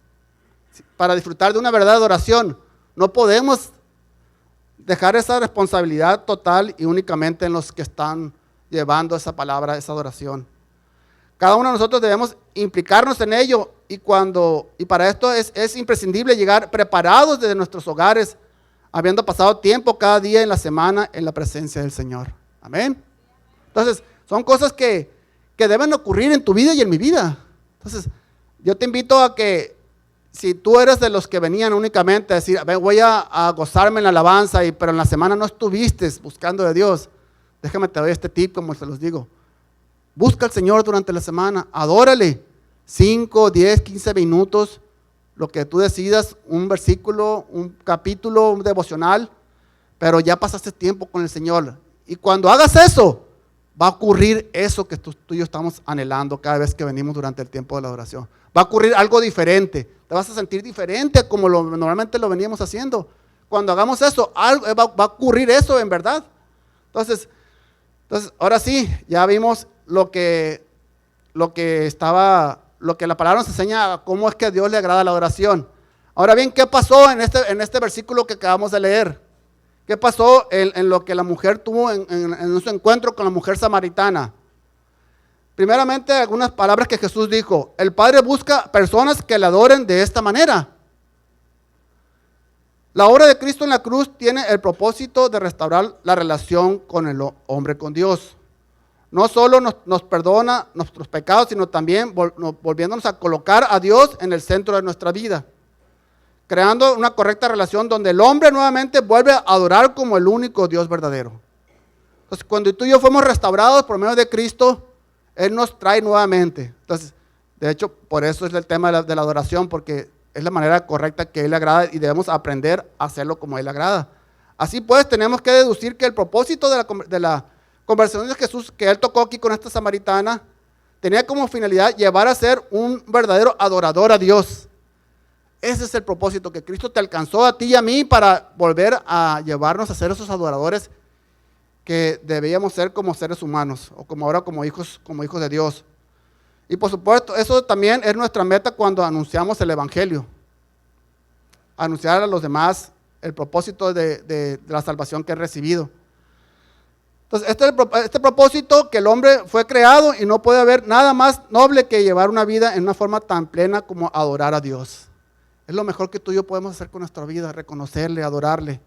Para disfrutar de una verdadera oración, no podemos dejar esa responsabilidad total y únicamente en los que están llevando esa palabra, esa adoración. Cada uno de nosotros debemos implicarnos en ello y para esto es imprescindible llegar preparados desde nuestros hogares, habiendo pasado tiempo cada día en la semana en la presencia del Señor. Amén. Entonces, son cosas que deben ocurrir en tu vida y en mi vida. Entonces, yo te invito a que si tú eres de los que venían únicamente a decir, a ver, voy a gozarme en la alabanza, pero en la semana no estuviste buscando de Dios, déjame te doy este tip como se los digo. Busca al Señor durante la semana, adórale 5, 10, 15 minutos, lo que tú decidas, un versículo, un capítulo, un devocional, pero ya pasaste tiempo con el Señor. Y cuando hagas eso, va a ocurrir eso que tú y yo estamos anhelando cada vez que venimos durante el tiempo de la adoración. Va a ocurrir algo diferente. Te vas a sentir diferente como normalmente lo veníamos haciendo. Cuando hagamos eso, va a ocurrir eso en verdad. Entonces, ahora sí, ya vimos lo que la palabra nos enseña, cómo es que a Dios le agrada la adoración. Ahora bien, ¿qué pasó en este versículo que acabamos de leer? ¿Qué pasó en lo que la mujer tuvo en su encuentro con la mujer samaritana? Primeramente, algunas palabras que Jesús dijo. El Padre busca personas que le adoren de esta manera. La obra de Cristo en la cruz tiene el propósito de restaurar la relación con el hombre, con Dios. No solo nos perdona nuestros pecados, sino también volviéndonos a colocar a Dios en el centro de nuestra vida, creando una correcta relación donde el hombre nuevamente vuelve a adorar como el único Dios verdadero. Entonces, cuando tú y yo fuimos restaurados por medio de Cristo, Él nos trae nuevamente. Entonces, de hecho, por eso es el tema de la adoración, porque es la manera correcta que Él le agrada y debemos aprender a hacerlo como Él le agrada. Así pues, tenemos que deducir que el propósito de la conversación de Jesús que Él tocó aquí con esta samaritana tenía como finalidad llevar a ser un verdadero adorador a Dios. Ese es el propósito, que Cristo te alcanzó a ti y a mí para volver a llevarnos a ser esos adoradores que debíamos ser como seres humanos, o como ahora como hijos de Dios. Y por supuesto, eso también es nuestra meta cuando anunciamos el Evangelio. Anunciar a los demás el propósito de la salvación que he recibido. Entonces, este propósito, que el hombre fue creado y no puede haber nada más noble que llevar una vida en una forma tan plena como adorar a Dios. Es lo mejor que tú y yo podemos hacer con nuestra vida, reconocerle, adorarle.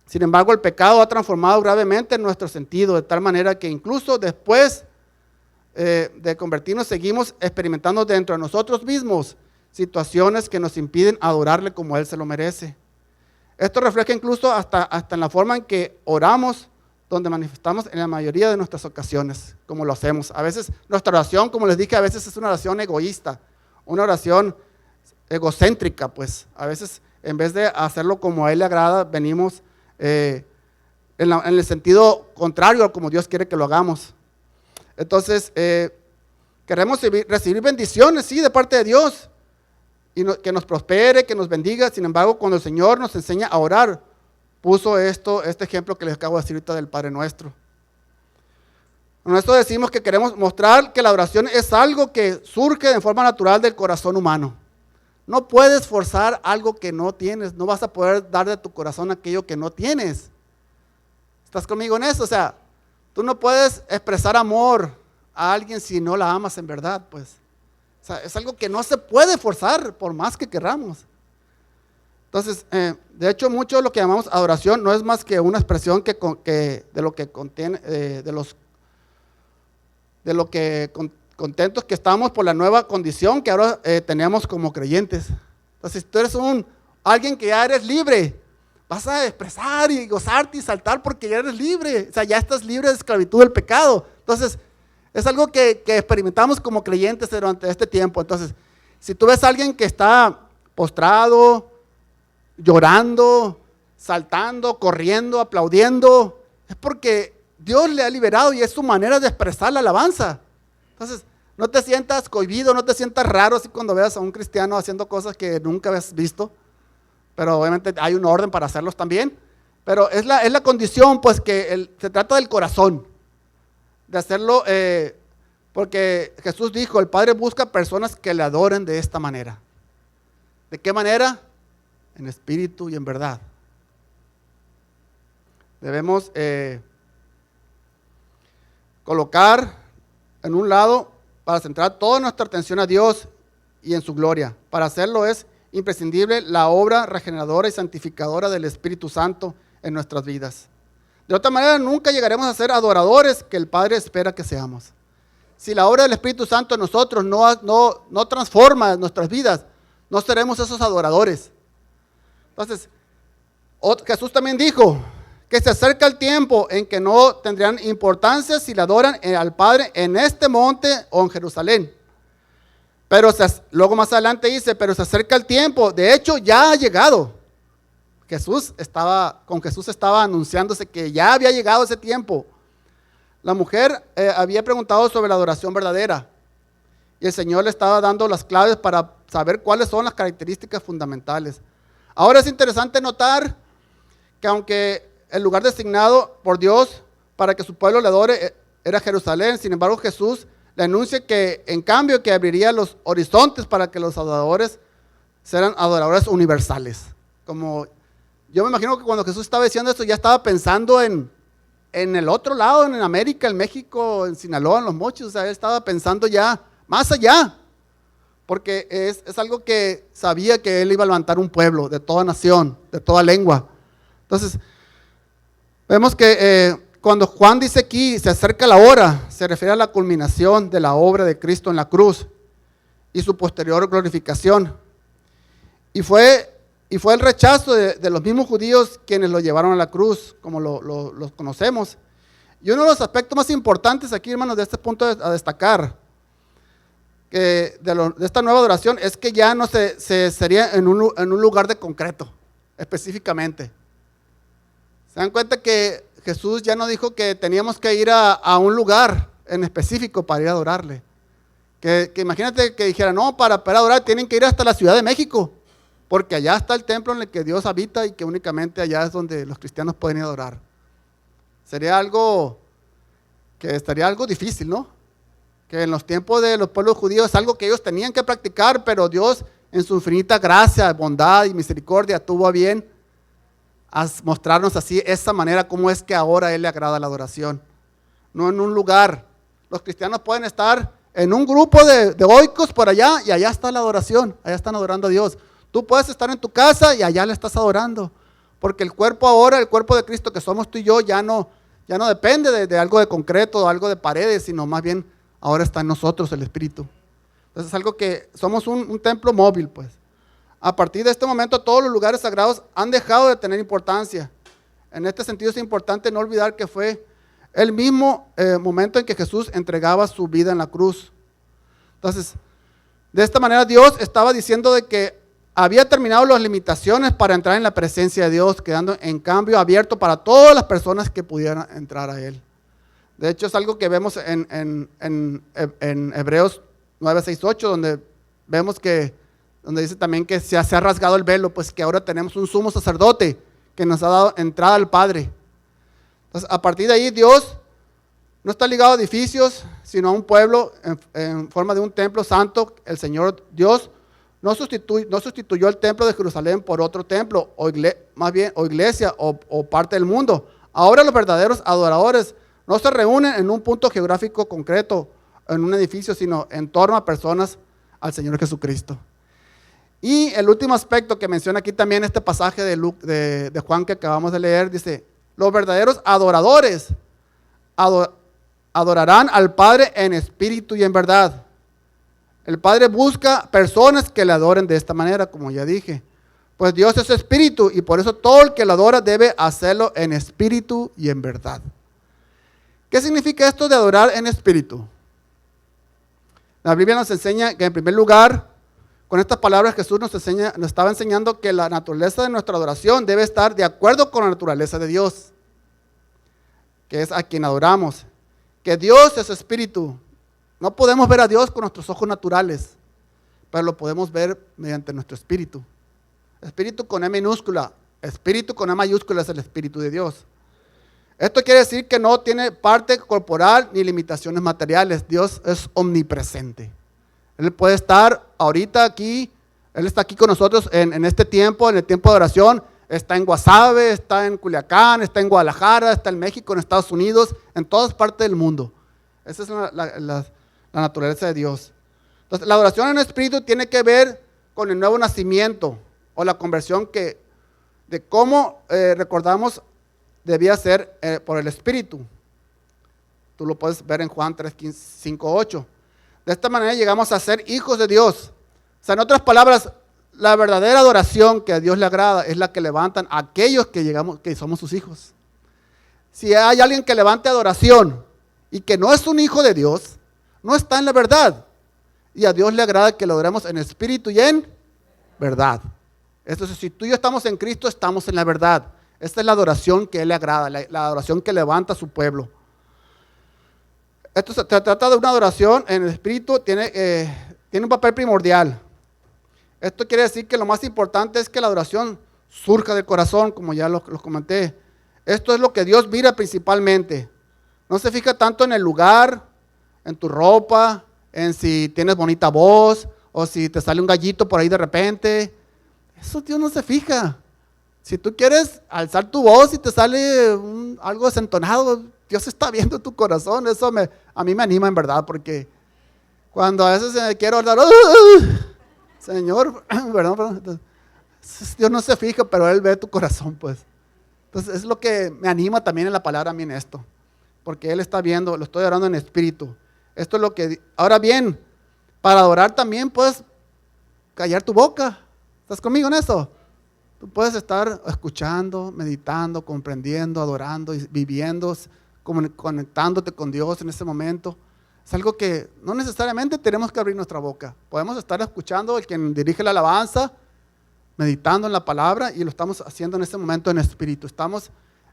Sin embargo, el pecado ha transformado gravemente nuestro sentido, de tal manera que incluso después de convertirnos, seguimos experimentando dentro de nosotros mismos situaciones que nos impiden adorarle como Él se lo merece. Esto refleja incluso hasta en la forma en que oramos donde manifestamos en la mayoría de nuestras ocasiones, como lo hacemos. A veces nuestra oración, como les dije, a veces es una oración egoísta, una oración egocéntrica, pues. A veces, en vez de hacerlo como a Él le agrada, venimos en el sentido contrario a como Dios quiere que lo hagamos. Entonces, queremos recibir bendiciones, sí, de parte de Dios, y que nos prospere, que nos bendiga. Sin embargo, cuando el Señor nos enseña a orar, puso este ejemplo que les acabo de decir ahorita del Padre Nuestro. Con esto decimos que queremos mostrar que la oración es algo que surge de forma natural del corazón humano. No puedes forzar algo que no tienes, no vas a poder dar de tu corazón aquello que no tienes. ¿Estás conmigo en eso? O sea, tú no puedes expresar amor a alguien si no la amas en verdad, pues. O sea, es algo que no se puede forzar por más que queramos. Entonces, de hecho, mucho de lo que llamamos adoración no es más que una expresión de lo que contiene, contentos que estamos por la nueva condición que ahora tenemos como creyentes. Entonces, si tú eres alguien que ya eres libre, vas a expresar y gozarte y saltar porque ya eres libre. O sea, ya estás libre de esclavitud del pecado. Entonces, es algo que experimentamos como creyentes durante este tiempo. Entonces, si tú ves a alguien que está postrado, llorando, saltando, corriendo, aplaudiendo, es porque Dios le ha liberado y es su manera de expresar la alabanza. Entonces, no te sientas cohibido, no te sientas raro así cuando veas a un cristiano haciendo cosas que nunca habías visto, pero obviamente hay un orden para hacerlos también, pero es la condición, pues, que se trata del corazón, de hacerlo, porque Jesús dijo, el Padre busca personas que le adoren de esta manera. ¿De qué manera? En espíritu y en verdad. Debemos colocar en un lado para centrar toda nuestra atención a Dios y en su gloria. Para hacerlo es imprescindible la obra regeneradora y santificadora del Espíritu Santo en nuestras vidas. De otra manera, nunca llegaremos a ser adoradores que el Padre espera que seamos. Si la obra del Espíritu Santo en nosotros no transforma nuestras vidas, no seremos esos adoradores. Entonces, Jesús también dijo que se acerca el tiempo en que no tendrían importancia si le adoran al Padre en este monte o en Jerusalén. Pero luego más adelante dice, pero se acerca el tiempo, de hecho ya ha llegado. Con Jesús estaba anunciándose que ya había llegado ese tiempo. La mujer había preguntado sobre la adoración verdadera y el Señor le estaba dando las claves para saber cuáles son las características fundamentales. Ahora es interesante notar que aunque el lugar designado por Dios para que su pueblo le adore era Jerusalén, sin embargo Jesús le anuncia que en cambio que abriría los horizontes para que los adoradores sean adoradores universales. Como yo me imagino que cuando Jesús estaba diciendo esto ya estaba pensando en el otro lado, en América, en México, en Sinaloa, en Los Mochis. O sea, él estaba pensando ya más allá, porque es algo que sabía que él iba a levantar un pueblo de toda nación, de toda lengua. Entonces, vemos que cuando Juan dice aquí, se acerca la hora, se refiere a la culminación de la obra de Cristo en la cruz y su posterior glorificación. Y fue el rechazo de los mismos judíos quienes lo llevaron a la cruz, como los conocemos. Y uno de los aspectos más importantes aquí, hermanos, de este punto a destacar, que de esta nueva adoración, es que ya no se sería en un lugar de concreto, específicamente. ¿Se dan cuenta que Jesús ya no dijo que teníamos que ir a un lugar en específico para ir a adorarle? Que imagínate que dijera, no, para adorar tienen que ir hasta la Ciudad de México, porque allá está el templo en el que Dios habita y que únicamente allá es donde los cristianos pueden ir a adorar. Sería algo difícil, ¿no? Que en los tiempos de los pueblos judíos es algo que ellos tenían que practicar, pero Dios en su infinita gracia, bondad y misericordia tuvo a bien a mostrarnos así esa manera como es que ahora a Él le agrada la adoración. No en un lugar. Los cristianos pueden estar en un grupo de oicos por allá y allá está la adoración, allá están adorando a Dios. Tú puedes estar en tu casa y allá le estás adorando, porque el cuerpo ahora, el cuerpo de Cristo que somos tú y yo, ya no depende de algo de concreto, de algo de paredes, sino más bien ahora está en nosotros el Espíritu. Entonces es algo que somos un templo móvil, pues. A partir de este momento todos los lugares sagrados han dejado de tener importancia. En este sentido es importante no olvidar que fue el mismo momento en que Jesús entregaba su vida en la cruz. Entonces, de esta manera Dios estaba diciendo de que había terminado las limitaciones para entrar en la presencia de Dios, quedando en cambio abierto para todas las personas que pudieran entrar a Él. De hecho, es algo que vemos en Hebreos 9, 6, 8, donde vemos donde dice también que se ha rasgado el velo, pues que ahora tenemos un sumo sacerdote que nos ha dado entrada al Padre. Entonces, a partir de ahí, Dios no está ligado a edificios, sino a un pueblo en forma de un templo santo. El Señor Dios no sustituyó el templo de Jerusalén por otro templo, o iglesia, o parte del mundo. Ahora los verdaderos adoradores no se reúnen en un punto geográfico concreto, en un edificio, sino en torno a personas al Señor Jesucristo. Y el último aspecto que menciona aquí también este pasaje de Juan que acabamos de leer, dice, los verdaderos adoradores adorarán al Padre en espíritu y en verdad. El Padre busca personas que le adoren de esta manera, como ya dije. Pues Dios es espíritu y por eso todo el que lo adora debe hacerlo en espíritu y en verdad. ¿Qué significa esto de adorar en espíritu? La Biblia nos enseña que en primer lugar, con estas palabras Jesús nos estaba enseñando que la naturaleza de nuestra adoración debe estar de acuerdo con la naturaleza de Dios, que es a quien adoramos. Que Dios es espíritu. No podemos ver a Dios con nuestros ojos naturales, pero lo podemos ver mediante nuestro espíritu. Espíritu con E minúscula, espíritu con E mayúscula es el espíritu de Dios. Esto quiere decir que no tiene parte corporal ni limitaciones materiales. Dios es omnipresente. Él puede estar ahorita aquí, Él está aquí con nosotros en este tiempo, en el tiempo de oración. Está en Guasave, está en Culiacán, está en Guadalajara, está en México, en Estados Unidos, en todas partes del mundo. Esa es la naturaleza de Dios. Entonces, la adoración en espíritu tiene que ver con el nuevo nacimiento o la conversión de cómo recordamos debía ser por el espíritu. Tú lo puedes ver en Juan 3, 5, 8. De esta manera llegamos a ser hijos de Dios. O sea, en otras palabras, la verdadera adoración que a Dios le agrada es la que levantan aquellos que somos sus hijos. Si hay alguien que levante adoración y que no es un hijo de Dios, no está en la verdad. Y a Dios le agrada que lo adoremos en espíritu y en verdad. Entonces, si tú y yo estamos en Cristo, estamos en la verdad. Esta es la adoración que a Él le agrada, la adoración que levanta a su pueblo. Esto se trata de una adoración en el espíritu, tiene un papel primordial. Esto quiere decir que lo más importante es que la adoración surja del corazón, como ya los comenté. Esto es lo que Dios mira principalmente. No se fija tanto en el lugar, en tu ropa, en si tienes bonita voz, o si te sale un gallito por ahí de repente. Eso Dios no se fija. Si tú quieres alzar tu voz y te sale algo desentonado, Dios está viendo tu corazón. Eso a mí me anima en verdad, porque cuando a veces quiero hablar, Señor, perdón, Dios no se fija, pero Él ve tu corazón, pues. Entonces es lo que me anima también en la palabra a mí en esto, porque Él está viendo, lo estoy adorando en espíritu. Esto es lo que, ahora bien, para adorar también puedes callar tu boca. ¿Estás conmigo en eso? Tú puedes estar escuchando, meditando, comprendiendo, adorando, viviendo, conectándote con Dios en ese momento. Es algo que no necesariamente tenemos que abrir nuestra boca. Podemos estar escuchando el quien dirige la alabanza, meditando en la palabra, y lo estamos haciendo en ese momento en espíritu.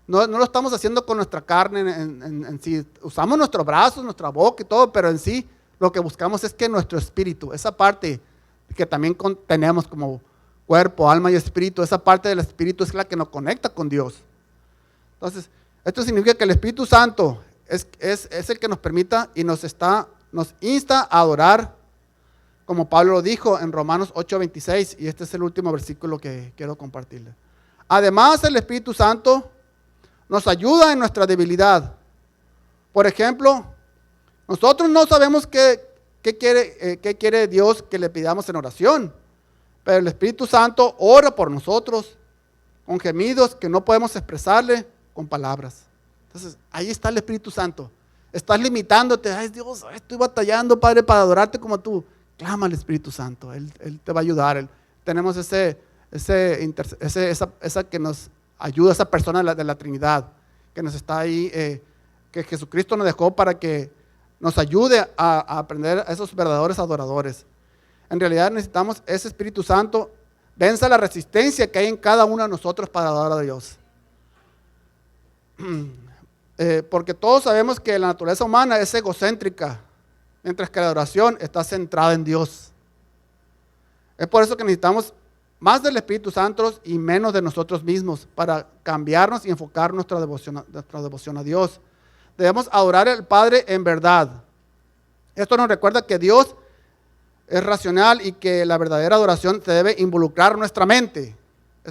No lo estamos haciendo con nuestra carne en sí. Usamos nuestros brazos, nuestra boca y todo, pero en sí lo que buscamos es que nuestro espíritu, esa parte que también tenemos como cuerpo, alma y espíritu, esa parte del espíritu es la que nos conecta con Dios. Entonces, esto significa que el Espíritu Santo es el que nos permita y nos insta a adorar, como Pablo lo dijo en Romanos 8:26, y este es el último versículo que quiero compartirles. Además, el Espíritu Santo nos ayuda en nuestra debilidad. Por ejemplo, nosotros no sabemos qué quiere Dios que le pidamos en oración, pero el Espíritu Santo ora por nosotros con gemidos que no podemos expresarle con palabras. Entonces, ahí está el Espíritu Santo. Estás limitándote. Ay, Dios, estoy batallando, Padre, para adorarte como tú. Clama al Espíritu Santo. Él te va a ayudar. Tenemos esa que nos ayuda, esa persona de la Trinidad que nos está ahí, que Jesucristo nos dejó para que nos ayude a aprender a esos verdaderos adoradores. En realidad necesitamos ese Espíritu Santo, venza la resistencia que hay en cada uno de nosotros para adorar a Dios. Porque todos sabemos que la naturaleza humana es egocéntrica, mientras que la adoración está centrada en Dios. Es por eso que necesitamos más del Espíritu Santo y menos de nosotros mismos para cambiarnos y enfocar nuestra devoción a Dios. Debemos adorar al Padre en verdad. Esto nos recuerda que Dios es racional y que la verdadera adoración se debe involucrar en nuestra mente.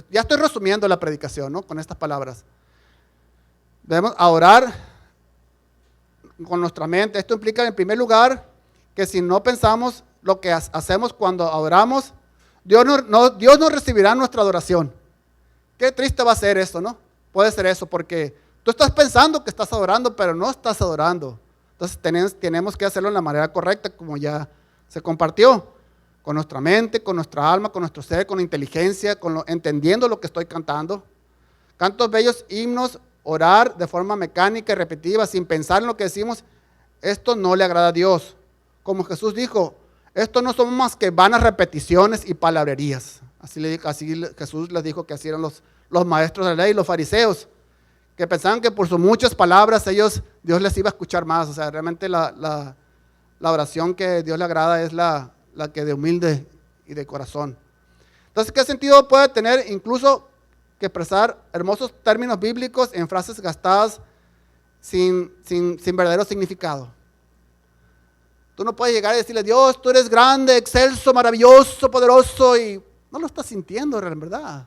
Ya estoy resumiendo la predicación, ¿no?, con estas palabras. Debemos adorar con nuestra mente. Esto implica, en primer lugar, que si no pensamos lo que hacemos cuando adoramos, Dios no recibirá nuestra adoración. Qué triste va a ser esto, ¿no? Puede ser eso, porque tú estás pensando que estás adorando, pero no estás adorando. Entonces tenemos que hacerlo de la manera correcta, como ya se compartió. Con nuestra mente, con nuestra alma, con nuestro ser, con inteligencia, entendiendo lo que estoy cantando. Cantos bellos himnos, orar de forma mecánica y repetitiva, sin pensar en lo que decimos, esto no le agrada a Dios. Como Jesús dijo, esto no son más que vanas repeticiones y palabrerías. Así Jesús les dijo que así eran los maestros de la ley, los fariseos, que pensaban que por sus muchas palabras Dios les iba a escuchar más. O sea, realmente la oración que Dios le agrada es la que de humilde y de corazón. Entonces, ¿qué sentido puede tener incluso que expresar hermosos términos bíblicos en frases gastadas sin verdadero significado? Tú no puedes llegar y decirle, Dios, tú eres grande, excelso, maravilloso, poderoso, y no lo estás sintiendo en verdad,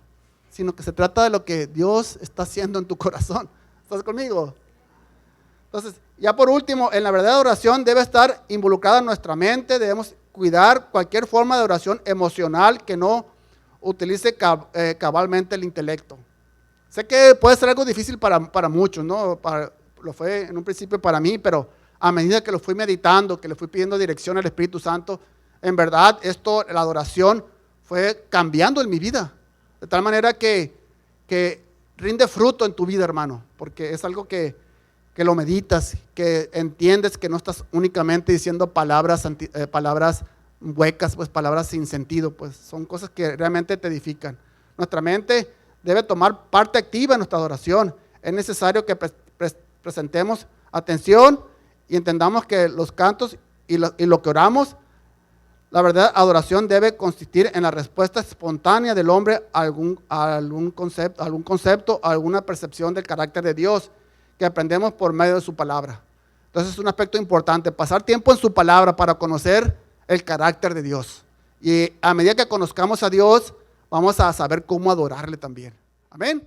sino que se trata de lo que Dios está haciendo en tu corazón. ¿Estás conmigo? Entonces, ya por último, en la verdadera oración debe estar involucrada en nuestra mente. Debemos cuidar cualquier forma de oración emocional que no utilice cabalmente el intelecto. Sé que puede ser algo difícil para muchos, ¿no? Lo fue en un principio para mí, pero a medida que lo fui meditando, que le fui pidiendo dirección al Espíritu Santo, en verdad la adoración fue cambiando en mi vida. De tal manera que rinde fruto en tu vida, hermano, porque es algo que lo meditas, que entiendes que no estás únicamente diciendo palabras huecas, pues palabras sin sentido, pues son cosas que realmente te edifican. Nuestra mente debe tomar parte activa en nuestra adoración. Es necesario que presentemos atención y entendamos que los cantos y lo que oramos, la verdad, adoración debe consistir en la respuesta espontánea del hombre a algún concepto, a alguna percepción del carácter de Dios que aprendemos por medio de su palabra. Entonces es un aspecto importante, pasar tiempo en su palabra para conocer el carácter de Dios. Y a medida que conozcamos a Dios, vamos a saber cómo adorarle también. Amén.